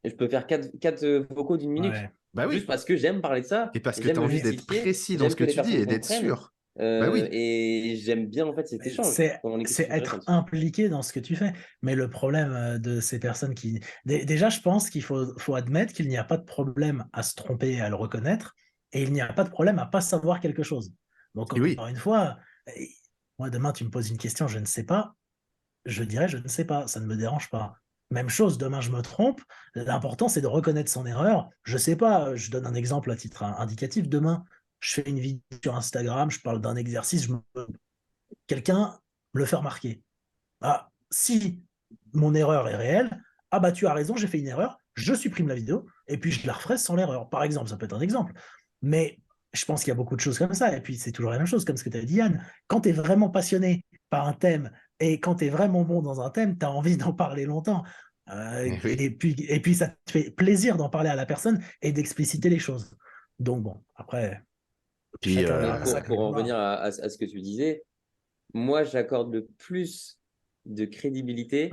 Et je peux faire quatre vocaux d'une minute. ouais. Bah Juste oui. parce que j'aime parler de ça, Et parce que tu j'aime as le envie d'être justifier, précis dans ce j'aime que que les tu dis personnes et d'être comprennent. sûr. Bah oui. Et j'aime bien en fait cet échange pendant les C'est questions être intéressantes. impliqué dans ce que tu fais. Mais le problème de ces personnes qui... Déjà, je pense qu'il faut admettre qu'il n'y a pas de problème à se tromper et à le reconnaître, et il n'y a pas de problème à pas savoir quelque chose. Donc, Et oui. encore une fois, moi, demain, tu me poses une question, je ne sais pas, je dirais je ne sais pas, ça ne me dérange pas. Même chose, demain, je me trompe. L'important, c'est de reconnaître son erreur. Je ne sais pas, je donne un exemple à titre indicatif. Demain, je fais une vidéo sur Instagram, je parle d'un exercice, quelqu'un me le fait remarquer. Ah, si mon erreur est réelle, ah bah tu as raison, j'ai fait une erreur, je supprime la vidéo et puis je la referai sans l'erreur. Par exemple, ça peut être un exemple. Mais je pense qu'il y a beaucoup de choses comme ça. Et puis c'est toujours la même chose, comme ce que tu as dit, Yann. Quand tu es vraiment passionné par un thème et quand tu es vraiment bon dans un thème, tu as envie d'en parler longtemps. Eh oui. Et puis ça te fait plaisir d'en parler à la personne et d'expliciter les choses. Donc bon, après, Puis, chacun Mais verra ça comme pour il en voudra. revenir à ce que tu disais, moi j'accorde le plus de crédibilité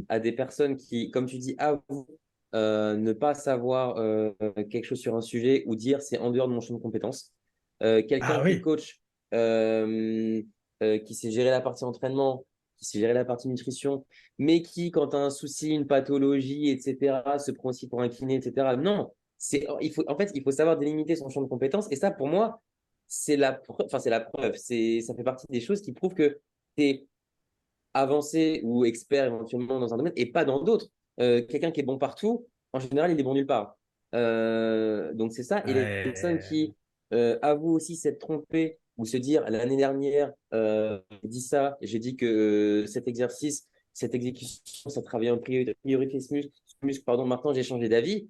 à des personnes qui, comme tu dis, avouent ne pas savoir quelque chose sur un sujet ou dire c'est en dehors de mon champ de compétences. Quelqu'un Ah qui est oui, coach, qui sait gérer la partie entraînement, qui sait gérer la partie nutrition, mais qui, quand tu as un souci, une pathologie, etc., se prend aussi pour un kiné, etc. Non, en fait, il faut savoir délimiter son champ de compétences. Et ça, pour moi, c'est la preuve. Ça fait partie des choses qui prouvent que tu es avancé ou expert éventuellement dans un domaine et pas dans d'autres. Quelqu'un qui est bon partout, en général, il est bon nulle part. Donc c'est ça. Et les personnes ouais. qui avouent aussi s'être trompées ou se dire l'année dernière, j'ai dit ça, j'ai dit que cet exercice, cette exécution, ça travaillait en priorité ce muscle, pardon, maintenant j'ai changé d'avis.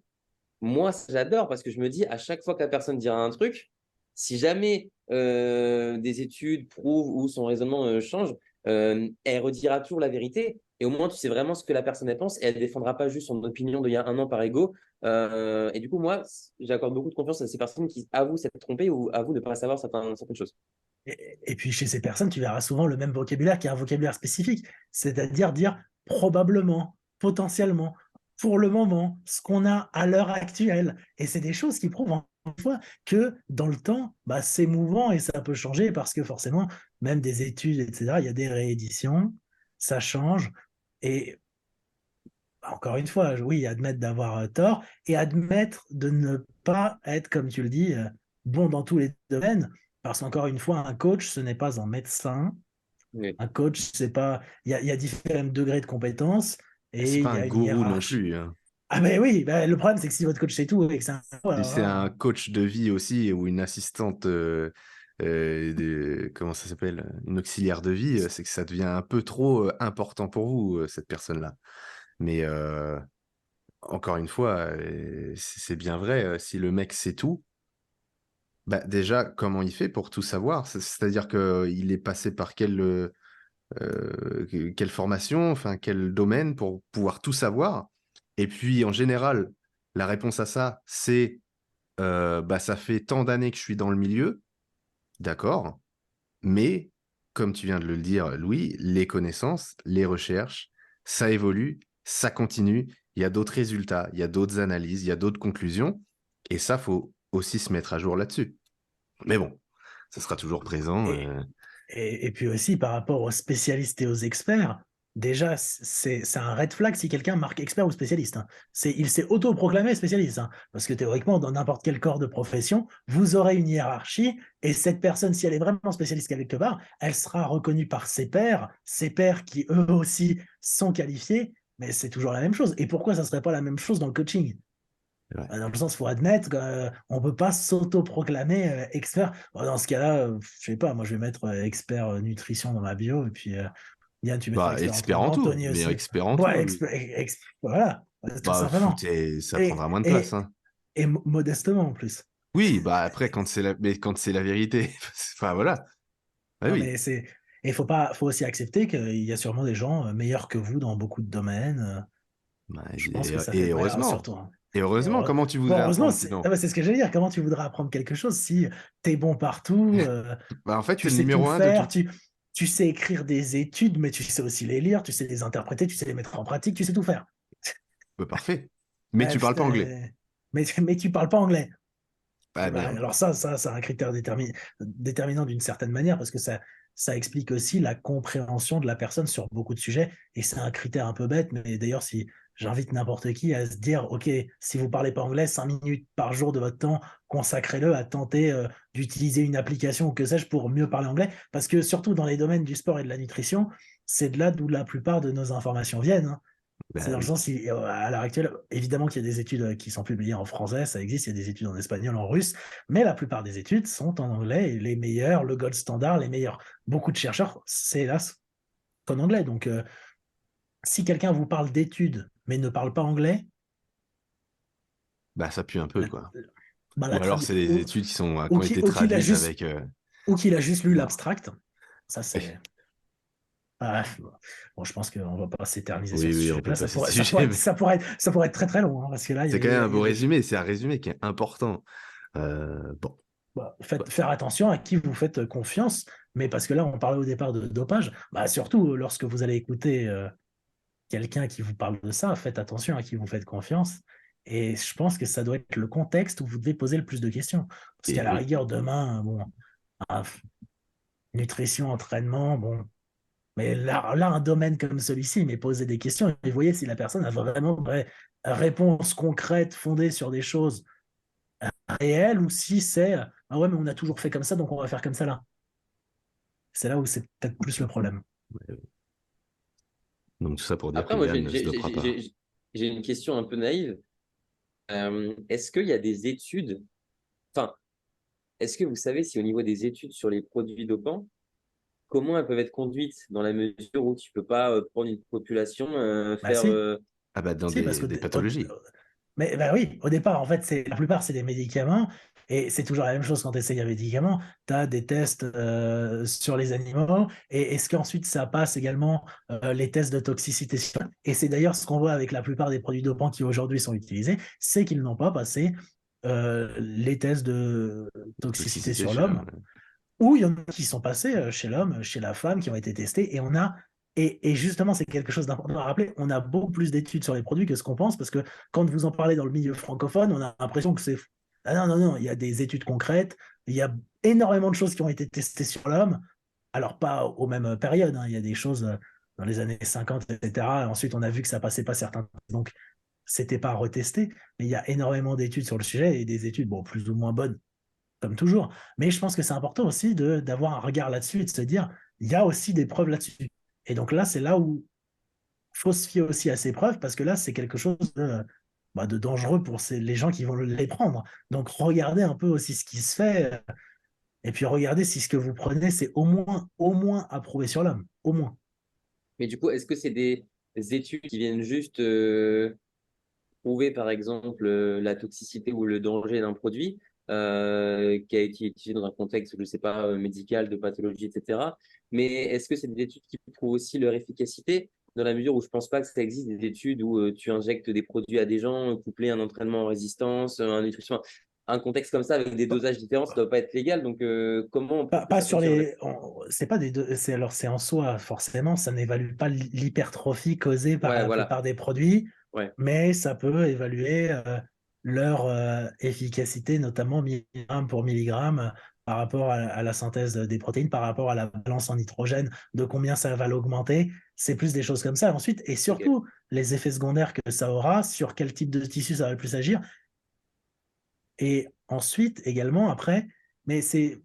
Moi, j'adore parce que je me dis à chaque fois que la personne dira un truc, si jamais des études prouvent ou son raisonnement change, elle redira toujours la vérité. Et au moins, tu sais vraiment ce que la personne elle pense et elle ne défendra pas juste son opinion d'il y a un an par ego. Et du coup, moi, j'accorde beaucoup de confiance à ces personnes qui avouent s'être trompées ou avouent ne pas savoir certaines choses. Et puis chez ces personnes, tu verras souvent le même vocabulaire qui est un vocabulaire spécifique, c'est-à-dire dire probablement, potentiellement, pour le moment, ce qu'on a à l'heure actuelle. Et c'est des choses qui prouvent encore une fois que dans le temps, bah, c'est mouvant et ça peut changer parce que forcément, même des études, etc., il y a des rééditions, ça change. Et encore une fois, oui, admettre d'avoir tort et admettre de ne pas être, comme tu le dis, bon dans tous les domaines. Parce qu'encore une fois, un coach, ce n'est pas un médecin. Oui. Un coach, c'est pas. Il y a différents degrés de compétences C'est et pas il y un a une gourou non hiérarchie. plus, hein. Ah ben oui, ben, le problème, c'est que si votre coach sait tout et que c'est un. Si Alors c'est un là, coach de vie aussi ou une assistante, comment ça s'appelle? Une auxiliaire de vie, c'est que ça devient un peu trop important pour vous, cette personne-là. Mais encore une fois, c'est bien vrai, si le mec sait tout, bah déjà, comment il fait pour tout savoir? C'est-à-dire qu'il est passé par quelle formation, enfin quel domaine pour pouvoir tout savoir? Et puis en général, la réponse à ça, c'est bah, ça fait tant d'années que je suis dans le milieu, d'accord, mais comme tu viens de le dire, Louis, les connaissances, les recherches, ça évolue, ça continue, il y a d'autres résultats, il y a d'autres analyses, il y a d'autres conclusions, et ça, faut aussi se mettre à jour là-dessus. Mais bon, ça sera toujours présent. et, et puis aussi, par rapport aux spécialistes et aux experts, déjà, c'est un red flag si quelqu'un marque expert ou spécialiste, hein. Il s'est autoproclamé spécialiste, hein. Parce que théoriquement, dans n'importe quel corps de profession, vous aurez une hiérarchie, et cette personne, si elle est vraiment spécialiste quelque part, elle sera reconnue par ses pairs qui eux aussi sont qualifiés, mais c'est toujours la même chose. Et pourquoi ça ne serait pas la même chose dans le coaching? Ouais. Dans le sens, il faut admettre qu'on ne peut pas s'auto-proclamer expert. Dans ce cas-là, je sais pas, moi je vais mettre expert nutrition dans ma bio, et puis Yann, tu mettras Bah, expert expert en entraînement, tout, Tony mais aussi. expert en Ouais, tout. voilà, tout Bah, simplement. ça Et, prendra moins de place, et, hein. et modestement en plus. Oui, bah après, mais quand c'est la vérité, enfin voilà. Bah Non, oui. mais c'est. Et faut aussi accepter qu'il y a sûrement des gens meilleurs que vous dans beaucoup de domaines. Bah, Je pense que ça et fait. Ouais, heureusement. surtout. Hein. Et heureusement, comment tu Bon, voudrais heureusement, apprendre sinon? c'est ce que j'allais dire. Comment tu voudrais apprendre quelque chose si tu es bon partout, Bah, en fait, tu t'es le sais tout numéro un de faire, tout. tu sais écrire des études, mais tu sais aussi les lire, tu sais les interpréter, tu sais les mettre en pratique, tu sais tout faire. Bah, parfait. Mais tu parles pas anglais. Putain, mais tu parles pas anglais. Ah Bah, merde. alors ça, c'est un critère déterminant d'une certaine manière parce que ça explique aussi la compréhension de la personne sur beaucoup de sujets et c'est un critère un peu bête, mais d'ailleurs, si j'invite n'importe qui à se dire, OK, si vous parlez pas anglais, 5 minutes par jour de votre temps, consacrez-le à tenter d'utiliser une application ou que sais-je pour mieux parler anglais parce que surtout dans les domaines du sport et de la nutrition, c'est de là d'où la plupart de nos informations viennent. Hein. C'est Bah dans le oui. sens, à l'heure actuelle, évidemment qu'il y a des études qui sont publiées en français, ça existe, il y a des études en espagnol, en russe, mais la plupart des études sont en anglais et les meilleurs, le gold standard, les meilleurs. Beaucoup de chercheurs, c'est hélas qu'en anglais. Donc, si quelqu'un vous parle d'études mais ne parle pas anglais, Bah ça pue un peu, la, quoi. bah, Ou la alors tradu- c'est des études qui ont été qu'il a traduites juste, avec. ou qu'il a juste lu Non. l'abstract, ça c'est. Ah, bon, je pense qu'on ne va pas s'éterniser sur Oui, ce oui, on peut sujet-là. passer ce sujet. Mais Ça pourrait être très très long, hein, parce que là, c'est quand même un il y beau a des, résumé. C'est un résumé qui est important. Bon. bah, Ouais. faire attention à qui vous faites confiance, mais parce que là, on parlait au départ de dopage, bah, surtout lorsque vous allez écouter quelqu'un qui vous parle de ça, faites attention à qui vous faites confiance. Et je pense que ça doit être le contexte où vous devez poser le plus de questions. Parce qu'à Et la oui. rigueur, demain, bon, ah, nutrition, entraînement, bon. Mais là, un domaine comme celui-ci, mais poser des questions et voyez si la personne a vraiment une vraie réponse concrète fondée sur des choses réelles ou si c'est ah ouais, mais on a toujours fait comme ça, donc on va faire comme ça là. C'est là où c'est peut-être plus le problème. Ouais. Donc tout ça pour dire que Après, moi, Yann ne se dopera pas. j'ai une question un peu naïve. Est-ce qu'il y a des études, enfin, est-ce que vous savez si au niveau des études sur les produits dopants, comment elles peuvent être conduites dans la mesure où tu peux pas prendre une population, Bah faire... si, Ah bah dans si, parce que des pathologies. mais bah oui, au départ, en fait, la plupart, c'est des médicaments, et c'est toujours la même chose quand tu essayes un médicament, tu as des tests sur les animaux, et est-ce qu'ensuite ça passe également les tests de toxicité et c'est d'ailleurs ce qu'on voit avec la plupart des produits dopants qui aujourd'hui sont utilisés, c'est qu'ils n'ont pas passé les tests de toxicité Toxicité sur chez l'homme, l'homme. ou il y en a qui sont passés chez l'homme, chez la femme, qui ont été testés, et on a et justement, c'est quelque chose d'important à rappeler, on a beaucoup plus d'études sur les produits que ce qu'on pense, parce que quand vous en parlez dans le milieu francophone, on a l'impression que c'est... Ah non, non, non, il y a des études concrètes, il y a énormément de choses qui ont été testées sur l'homme, alors pas aux mêmes périodes, hein. Il y a des choses dans les années 50, etc. Et ensuite, on a vu que ça passait pas certains... Donc, c'était pas retesté, mais il y a énormément d'études sur le sujet, et des études, bon, plus ou moins bonnes, comme toujours. Mais je pense que c'est important aussi d'avoir un regard là-dessus et de se dire, il y a aussi des preuves là-dessus. Et donc là, c'est là où il faut se fier aussi à ces preuves, parce que là, c'est quelque chose de dangereux pour les gens qui vont les prendre. Donc regardez un peu aussi ce qui se fait, et puis regardez si ce que vous prenez, c'est au moins approuvé sur l'homme. Au moins. Mais du coup, est-ce que c'est des études qui viennent juste prouver, par exemple, la toxicité ou le danger d'un produit qui a été utilisé dans un contexte, je ne sais pas, médical, de pathologie, etc. Mais est-ce que c'est des études qui prouvent aussi leur efficacité dans la mesure où je ne pense pas que ça existe des études où tu injectes des produits à des gens, couplé un entraînement en résistance, un nutrition, un contexte comme ça avec des dosages différents, ça ne doit pas être légal. Donc, comment on prouve que Pas ça sur fonctionne? c'est pas des deux, c'est en soi, forcément, ça n'évalue pas l'hypertrophie causée par Ouais, la voilà. plupart des produits, Ouais. mais ça peut évaluer leur efficacité, notamment milligramme pour milligramme, par rapport à la synthèse des protéines, par rapport à la balance en nitrogène, de combien ça va l'augmenter. C'est plus des choses comme ça. Ensuite, et Ok. surtout, les effets secondaires que ça aura, sur quel type de tissu ça va le plus agir. Et ensuite, également, après, mais c'est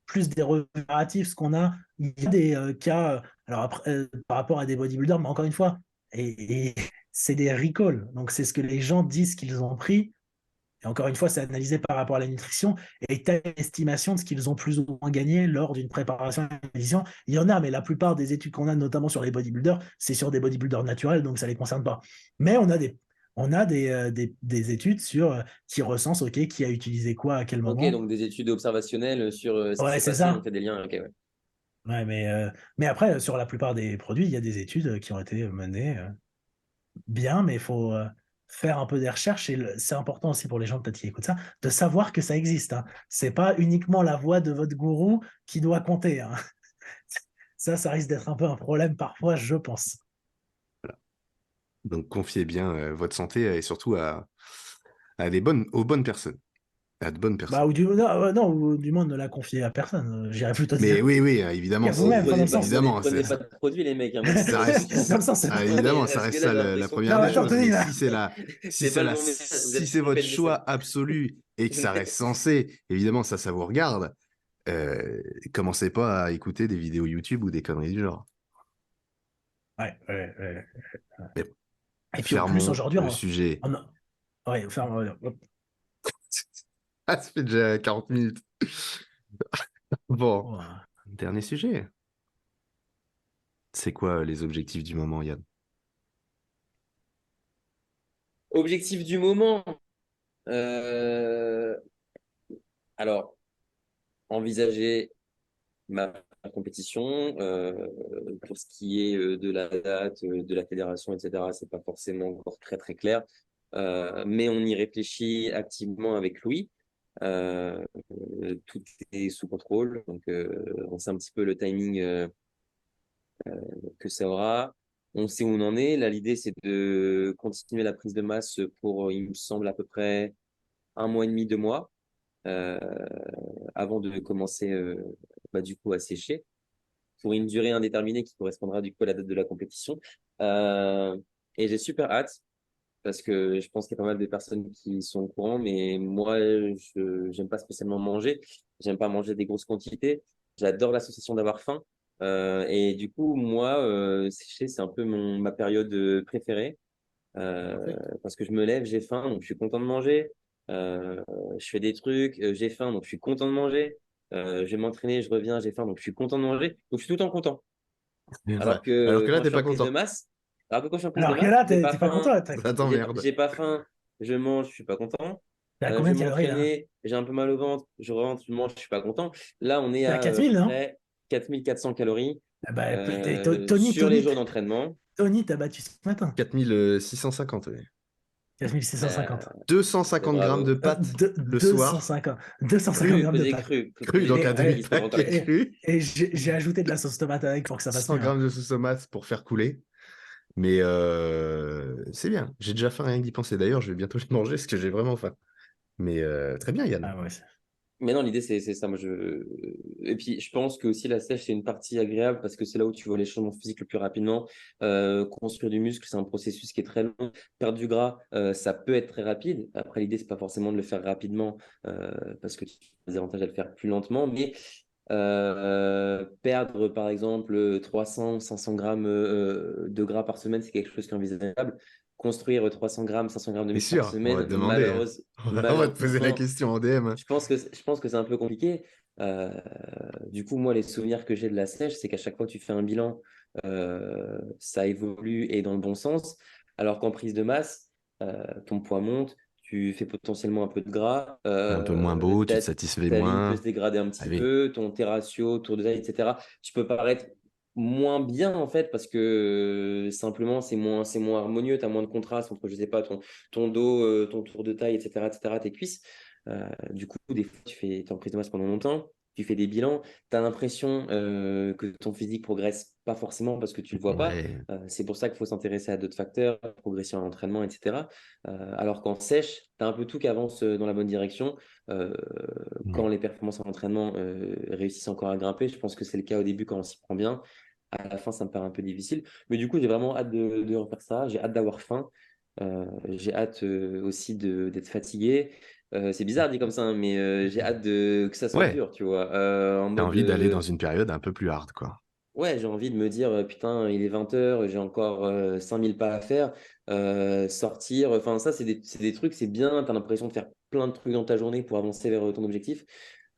plus des réparatifs, ce qu'on a. Il y a des cas, alors après, par rapport à des bodybuilders, mais encore une fois, et c'est des recalls. Donc, c'est ce que les gens disent qu'ils ont pris. Et encore une fois, c'est analysé par rapport à la nutrition et tu as une estimation de ce qu'ils ont plus ou moins gagné lors d'une préparation à une édition. Il y en a, mais la plupart des études qu'on a, notamment sur les bodybuilders, c'est sur des bodybuilders naturels, donc ça ne les concerne pas. Mais on a des études qui recensent qui a utilisé quoi à quel Ok, moment. donc des études observationnelles sur ce qui Ouais, s'est c'est passé, on ça. fait des liens. Ok, ouais. Ouais, mais après, sur la plupart des produits, il y a des études qui ont été menées bien, mais il faut faire un peu des recherches. Et c'est important aussi pour les gens peut-être qui écoutent ça, de savoir que ça existe. Hein. C'est pas uniquement la voix de votre gourou qui doit compter. Hein. Ça risque d'être un peu un problème parfois, je pense. Donc, confiez bien votre santé et surtout aux bonnes personnes. À de bonnes personnes. Bah, non, ou du moins ne la confier à personne. J'irais plutôt Mais dire. oui, Et évidemment, à Oh, vous-même, enfin, dans le sens. évidemment, prenez pas de produits, les mecs. Hein. Moi, ça reste, Dans le sens. évidemment, ça Parce que reste là, ça j'ai la l'impression première Non, des attends, choses. Tony, Mais là. C'est pas le bon message. Vous si êtes c'est trompé votre de choix message. absolu et que ça reste censé, évidemment, ça vous regarde. Commencez pas à écouter des vidéos YouTube ou des conneries du genre. Ouais. Mais bon, Et puis en plus, fermons aujourd'hui, le sujet. ouais, enfin, Ah, ça fait déjà 40 minutes. Bon, ouais. dernier sujet. C'est quoi les objectifs du moment, Yann? Objectif du moment. Euh, Alors, envisager ma compétition, pour ce qui est de la date, de la fédération, etc., c'est pas forcément encore très très clair. Mais on y réfléchit activement avec Louis. Euh, Tout est sous contrôle, donc on sait un petit peu le timing que ça aura. On sait où on en est. Là, l'idée, c'est de continuer la prise de masse pour, il me semble, à peu près 1 mois et demi, 2 mois, euh, avant de commencer du coup à sécher pour une durée indéterminée qui correspondra du coup à la date de la compétition. Euh, et j'ai super hâte parce que je pense qu'il y a pas mal de personnes qui sont au courant, mais moi, je j'aime pas spécialement manger. J'aime pas manger des grosses quantités. J'adore l'association d'avoir faim. Et du coup, moi, sécher, c'est un peu ma période préférée. Parfait. Parce que je me lève, j'ai faim, donc je suis content de manger. Euh, je fais des trucs, j'ai faim, donc je suis content de manger. Je vais m'entraîner, je reviens, j'ai faim, donc je suis content de manger. Donc je suis tout le temps content. Ouais. Alors Alors que que là, quand je t'es suis en pas prise de content. masse, alors que quand je suis en prise de Alors que masse, là, j'ai pas t'es pas faim, content. Ça t'emmerde. j'ai pas faim, je mange, je suis pas content. T'es à Je combien vais de calories là? m'entraîner, j'ai un peu mal au ventre, je rentre, je mange, je suis pas content. Là, on est T'es à à peu 4000, non? près 4 400 calories Ah bah, sur les jours d'entraînement. Tony, t'as battu ce matin. 4650. Ouais. 4650. 250 grammes de pâtes le soir. 250. 250 Cru, grammes de pesé pâtes. cru, Cru, pesé donc Et, un cru, et, histoire demi-paquet d'entraînement. cru. et j'ai ajouté de la sauce tomate avec pour que ça passe 100 mieux. Hein. grammes de sauce tomate pour faire couler. Mais c'est bien. J'ai déjà faim rien que d'y penser. D'ailleurs, je vais bientôt le manger parce que j'ai vraiment faim. Mais très bien, Yann. Ah ouais. Mais non, l'idée, c'est ça. Et puis, je pense que aussi la sèche, c'est une partie agréable parce que c'est là où tu vois les changements physiques le plus rapidement. Construire du muscle, c'est un processus qui est très long. Perdre du gras, ça peut être très rapide. Après, l'idée, c'est pas forcément de le faire rapidement parce que tu as des avantages à le faire plus lentement. Mais perdre, par exemple, 300, 500 grammes de gras par semaine, c'est quelque chose qui est envisageable. Construire 300 grammes, 500 grammes de C'est muscle par sûr, on va semaine, te demander. Hein. On va te poser la malheureusement, question en DM. je pense que c'est un peu compliqué. Euh, du coup, moi, les souvenirs que j'ai de la sèche, c'est qu'à chaque fois que tu fais un bilan, ça évolue et dans le bon sens. Alors qu'en prise de masse, ton poids monte, tu fais potentiellement un peu de gras, T'es un peu moins beau, tu te satisfais ta ligne peut se moins. dégrader un Ah petit oui. peu, ton T-ratio, tour de taille, etc. Tu peux paraître moins bien en fait parce que simplement c'est moins harmonieux, tu as moins de contraste entre, je sais pas, ton dos, ton tour de taille, etc., tes cuisses. Du coup, des fois, t'es en prise de masse pendant longtemps, tu fais des bilans, tu as l'impression que ton physique progresse pas forcément parce que tu le vois pas. Ouais. C'est pour ça qu'il faut s'intéresser à d'autres facteurs, progression à l'entraînement, etc. Alors qu'en sèche, tu as un peu tout qui avance dans la bonne direction. Euh, Quand Ouais. les performances en entraînement réussissent encore à grimper, je pense que c'est le cas au début quand on s'y prend bien. À la fin, ça me paraît un peu difficile. Mais du coup, j'ai vraiment hâte de refaire ça. J'ai hâte d'avoir faim. J'ai hâte aussi d'être fatigué. C'est bizarre dit comme ça, hein, mais j'ai hâte que ça soit Ouais. dur, tu vois. En T'as mode, envie d'aller dans une période un peu plus hard, quoi. ouais, j'ai envie de me dire, putain, il est 20 h, j'ai encore 5000 pas à faire. Sortir, enfin, ça, c'est des trucs, c'est bien. Tu as l'impression de faire plein de trucs dans ta journée pour avancer vers ton objectif.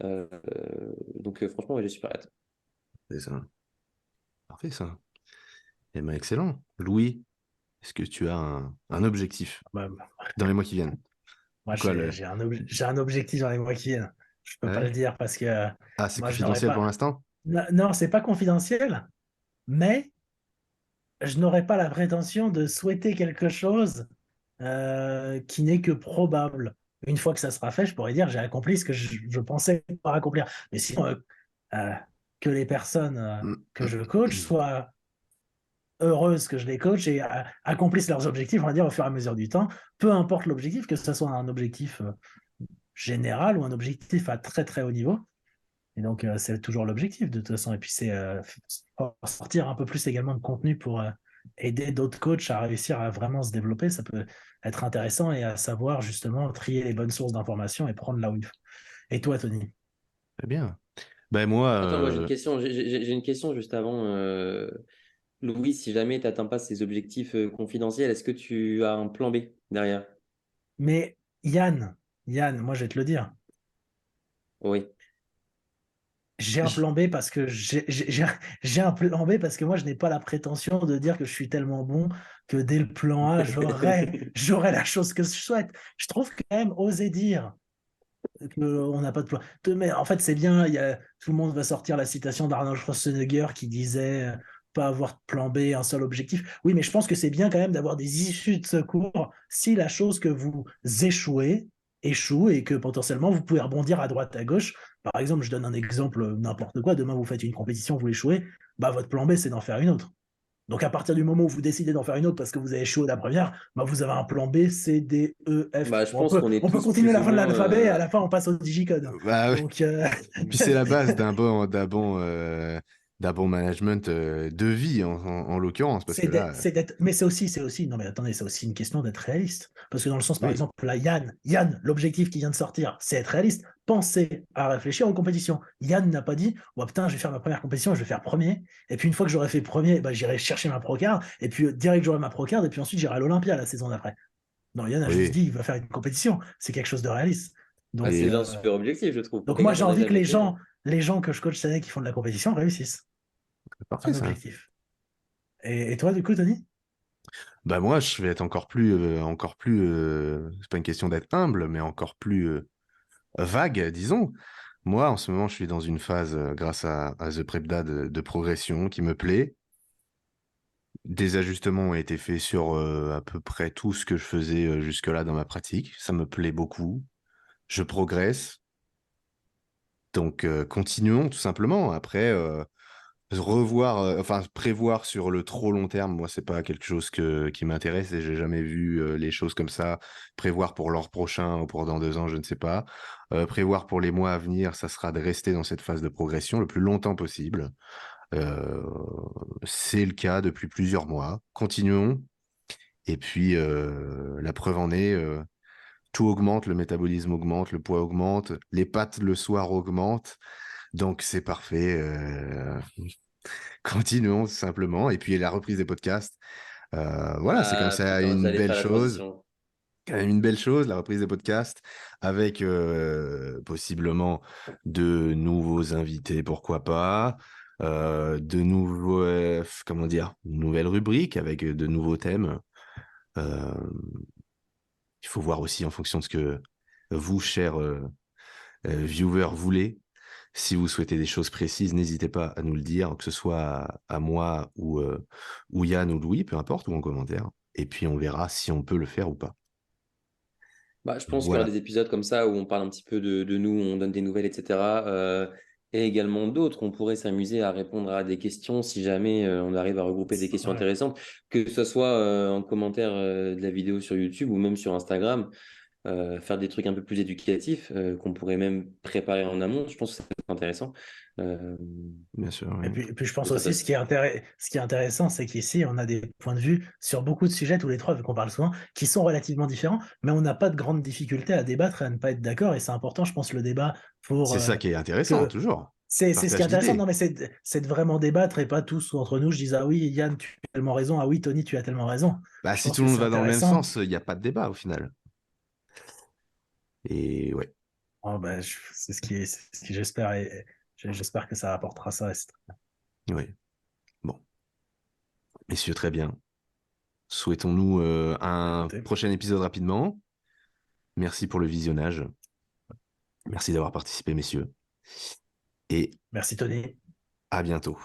Donc, franchement, ouais, j'ai super hâte. C'est ça. Parfait, ça. Eh ben, excellent. Louis, est-ce que tu as un objectif Bah, dans les mois qui viennent? moi, Quoi, le... j'ai un objectif dans les mois qui viennent. Je peux pas Ouais. le dire parce que Ah, c'est moi, je n'aurais confidentiel pour pas. l'instant? Non, c'est pas confidentiel, mais je n'aurais pas la prétention de souhaiter quelque chose qui n'est que probable. Une fois que ça sera fait, je pourrais dire j'ai accompli ce que je pensais pas accomplir. Mais sinon, euh, que les personnes que je coach soient heureuses que je les coach et accomplissent leurs objectifs, on va dire, au fur et à mesure du temps, peu importe l'objectif, que ce soit un objectif général ou un objectif à très très haut niveau. Et donc, c'est toujours l'objectif de toute façon. Et puis, c'est sortir un peu plus également de contenu pour aider d'autres coachs à réussir à vraiment se développer. Ça peut être intéressant et à savoir justement trier les bonnes sources d'informations et prendre là où il faut. Et toi, Tony? Très bien. Ben moi, Attends, moi j'ai une question. J'ai une question juste avant. Louis, si jamais tu n'atteins pas ces objectifs confidentiels, est-ce que tu as un plan B derrière? Mais Yann, moi, je vais te le dire. Oui. J'ai un plan B parce que j'ai un plan B parce que moi, je n'ai pas la prétention de dire que je suis tellement bon que dès le plan A, j'aurais la chose que je souhaite. Je trouve quand même oser dire qu'on n'a pas de plan. Mais en fait, c'est bien, tout le monde va sortir la citation d'Arnold Schwarzenegger qui disait pas avoir de plan B, un seul objectif. Oui, mais je pense que c'est bien quand même d'avoir des issues de secours si la chose que vous échouez échoue et que potentiellement vous pouvez rebondir à droite, à gauche. Par exemple, je donne un exemple, n'importe quoi, demain vous faites une compétition, vous échouez, bah, votre plan B, c'est d'en faire une autre. Donc, à partir du moment où vous décidez d'en faire une autre parce que vous avez échoué la première, bah, vous avez un plan B, C, D, E, F. Bah, je Bon, pense qu'on est on peut tous continuer plus la ou fin de moins. l'alphabet et à la fin, on passe au digicode. bah, ouais. Donc, Puis c'est la base d'un bon management de vie, en l'occurrence, parce que là, mais c'est aussi, non mais attendez, c'est aussi une question d'être réaliste. Parce que dans le sens, par oui, exemple, là, Yann, l'objectif qui vient de sortir, c'est être réaliste. Pensez à réfléchir aux compétitions. Yann n'a pas dit, oh, putain, je vais faire ma première compétition, je vais faire premier. Et puis une fois que j'aurai fait premier, bah, j'irai chercher ma procard. Et puis direct, j'aurai ma procard. Et puis ensuite, j'irai à l'Olympia la saison d'après. Non, Yann a juste oui, dit, il va faire une compétition. C'est quelque chose de réaliste. Bah, Donc, c'est et déjà un super objectif, je trouve. donc Pourquoi moi, quelqu'un j'ai n'a envie que jamais fait? les gens que je coach cette année qui font de la compétition réussissent. parfait Un ça. objectif. Et toi, du coup, Tony? Bah moi, je vais être encore plus, c'est pas une question d'être humble, mais encore plus vague, disons. Moi, en ce moment, je suis dans une phase, grâce à The Prepda, de progression qui me plaît. Des ajustements ont été faits sur à peu près tout ce que je faisais jusque-là dans ma pratique. Ça me plaît beaucoup. Je progresse. Donc, continuons tout simplement. Après, revoir, enfin, prévoir sur le trop long terme, moi, c'est pas quelque chose qui m'intéresse et j'ai jamais vu les choses comme ça. Prévoir pour l'an prochain ou pour dans 2 ans, je ne sais pas. Prévoir pour les mois à venir, ça sera de rester dans cette phase de progression le plus longtemps possible. Euh, c'est le cas depuis plusieurs mois. Continuons. Et puis, la preuve en est, tout augmente, le métabolisme augmente, le poids augmente, les pattes le soir augmentent. Donc, c'est parfait. Continuons tout simplement. Et puis, la reprise des podcasts. Voilà, c'est comme Ah ça putain, une j'allais belle faire la chose. transition. Quand même une belle chose, la reprise des podcasts, avec possiblement de nouveaux invités, pourquoi pas, de nouveaux, comment dire, une nouvelle rubrique avec de nouveaux thèmes. Euh, il faut voir aussi en fonction de ce que vous, chers viewers, voulez. Si vous souhaitez des choses précises, n'hésitez pas à nous le dire, que ce soit à moi ou Yann ou Louis, peu importe, ou en commentaire. Et puis on verra si on peut le faire ou pas. Bah, je pense qu'il y aura Voilà. des épisodes comme ça où on parle un petit peu de nous, on donne des nouvelles, etc. Et également d'autres, on pourrait s'amuser à répondre à des questions si jamais on arrive à regrouper des questions Ouais. intéressantes, que ce soit en commentaire de la vidéo sur YouTube ou même sur Instagram, faire des trucs un peu plus éducatifs qu'on pourrait même préparer en amont. Je pense que c'est intéressant. Euh, Bien sûr, oui. Et puis je pense ce serait aussi, top. ce qui est intéressant, c'est qu'ici, on a des points de vue sur beaucoup de sujets, tous les trois, vu qu'on parle souvent, qui sont relativement différents, mais on n'a pas de grande difficulté à débattre et à ne pas être d'accord. Et c'est important, je pense, le débat pour C'est ça qui est intéressant, que. toujours. C'est ce qui est Partage intéressant, non, d'idées. mais c'est de vraiment débattre et pas tous entre nous. Je dis, ah oui, Yann, tu as tellement raison, ah oui, Tony, tu as tellement raison. Bah, Je si pense tout le que monde c'est va dans le même intéressant. sens, il n'y a pas de débat au final. Et ouais, Oh, bah, c'est ce qui j'espère, et j'espère que ça apportera ça. Et c'est très bien. ouais. Bon, messieurs, très bien. Souhaitons-nous un Écoutez, prochain épisode rapidement. Merci pour le visionnage. Merci d'avoir participé, messieurs. Et merci Tony. à bientôt.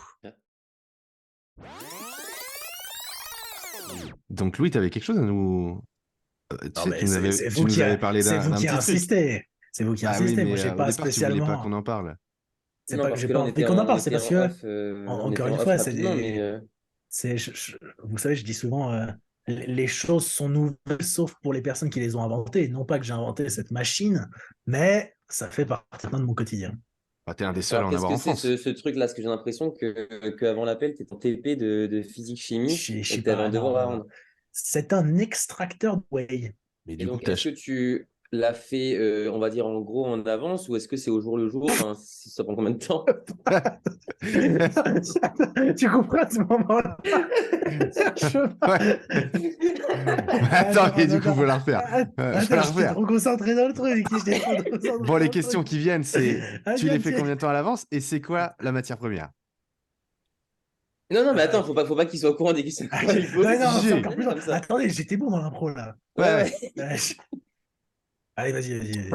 Donc, Louis, tu avais quelque chose à nous. Tu Non, sais, mais tu nous avais parlé c'est vous d'un qui petit truc. insistez. C'est vous qui Bah oui, insistez. Moi, mais j'ai au pas départ, tu voulais pas spécialement. qu'on en parle. C'est Non, pas que parce j'ai que là, pas envie qu'on en on parle, c'est était parce en que, off, on était encore une en off fois, rapidement, mais vous savez, je dis souvent, les choses sont nouvelles sauf pour les personnes qui les ont inventées. Non pas que j'ai inventé cette machine, mais ça fait partie de mon quotidien. Bah, t'es un des seuls à alors en qu'est-ce avoir que en c'est France. ce truc-là? Parce que j'ai l'impression qu'avant l'appel, tu étais en TP de physique-chimie Je et sais que tu avais un pas, non, devoir à non, non. rendre. C'est un extracteur de whey. Mais Et du coup, donc, est-ce que tu l'as fait, on va dire, en gros, en avance, ou est-ce que c'est au jour le jour? Enfin, ça prend combien de temps? Tu comprends à ce moment-là? Ouais. Attends, et du coup, faut la refaire. Faut Attends, la j'étais refaire. trop concentré dans le truc. J'étais trop Bon, concentré les dans le questions truc. qui viennent, c'est tu les fais Tiens. combien de temps à l'avance et c'est quoi la matière première? Non, non, mais attends, Ok. faut pas qu'il soit au courant des questions qu'on va lui Ouais, poser, c'est non, juste c'est pour Si. encore plus gagner long. comme ça. Attendez, j'étais bon dans l'impro là. Ouais, Ouais. ouais. Ouais. Allez, vas-y.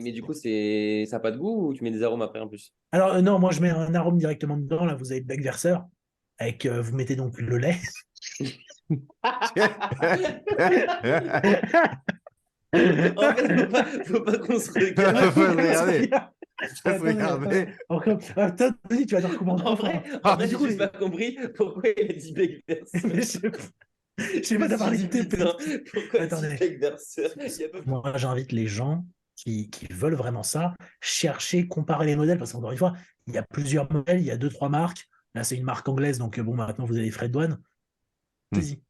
Mais du coup, ça n'a pas de goût ou tu mets des arômes après en plus? Alors, non, moi, je mets un arôme directement dedans. Là, vous avez le bec verseur. Vous mettez donc le lait. En fait, faut pas qu'on se Faut regarde. se regarder. Faut se Attendez, regarder. attends, vas-y, tu vas te recommander En encore. vrai, Ah, en mais vrai, du j'ai coup, juste pas compris pourquoi il a dit bec verseur. mais je sais Je me pas, t'as suis parlé dit, de TP. putain, pourquoi il dit Attendez. bec verseur? Il y a pas... Moi, j'invite les gens qui veulent vraiment ça, chercher, comparer les modèles, parce qu'encore une fois, il y a plusieurs modèles, il y a deux, trois marques. Là, c'est une marque anglaise, donc bon, maintenant, vous avez les frais de douane. Hmm. Allez-y.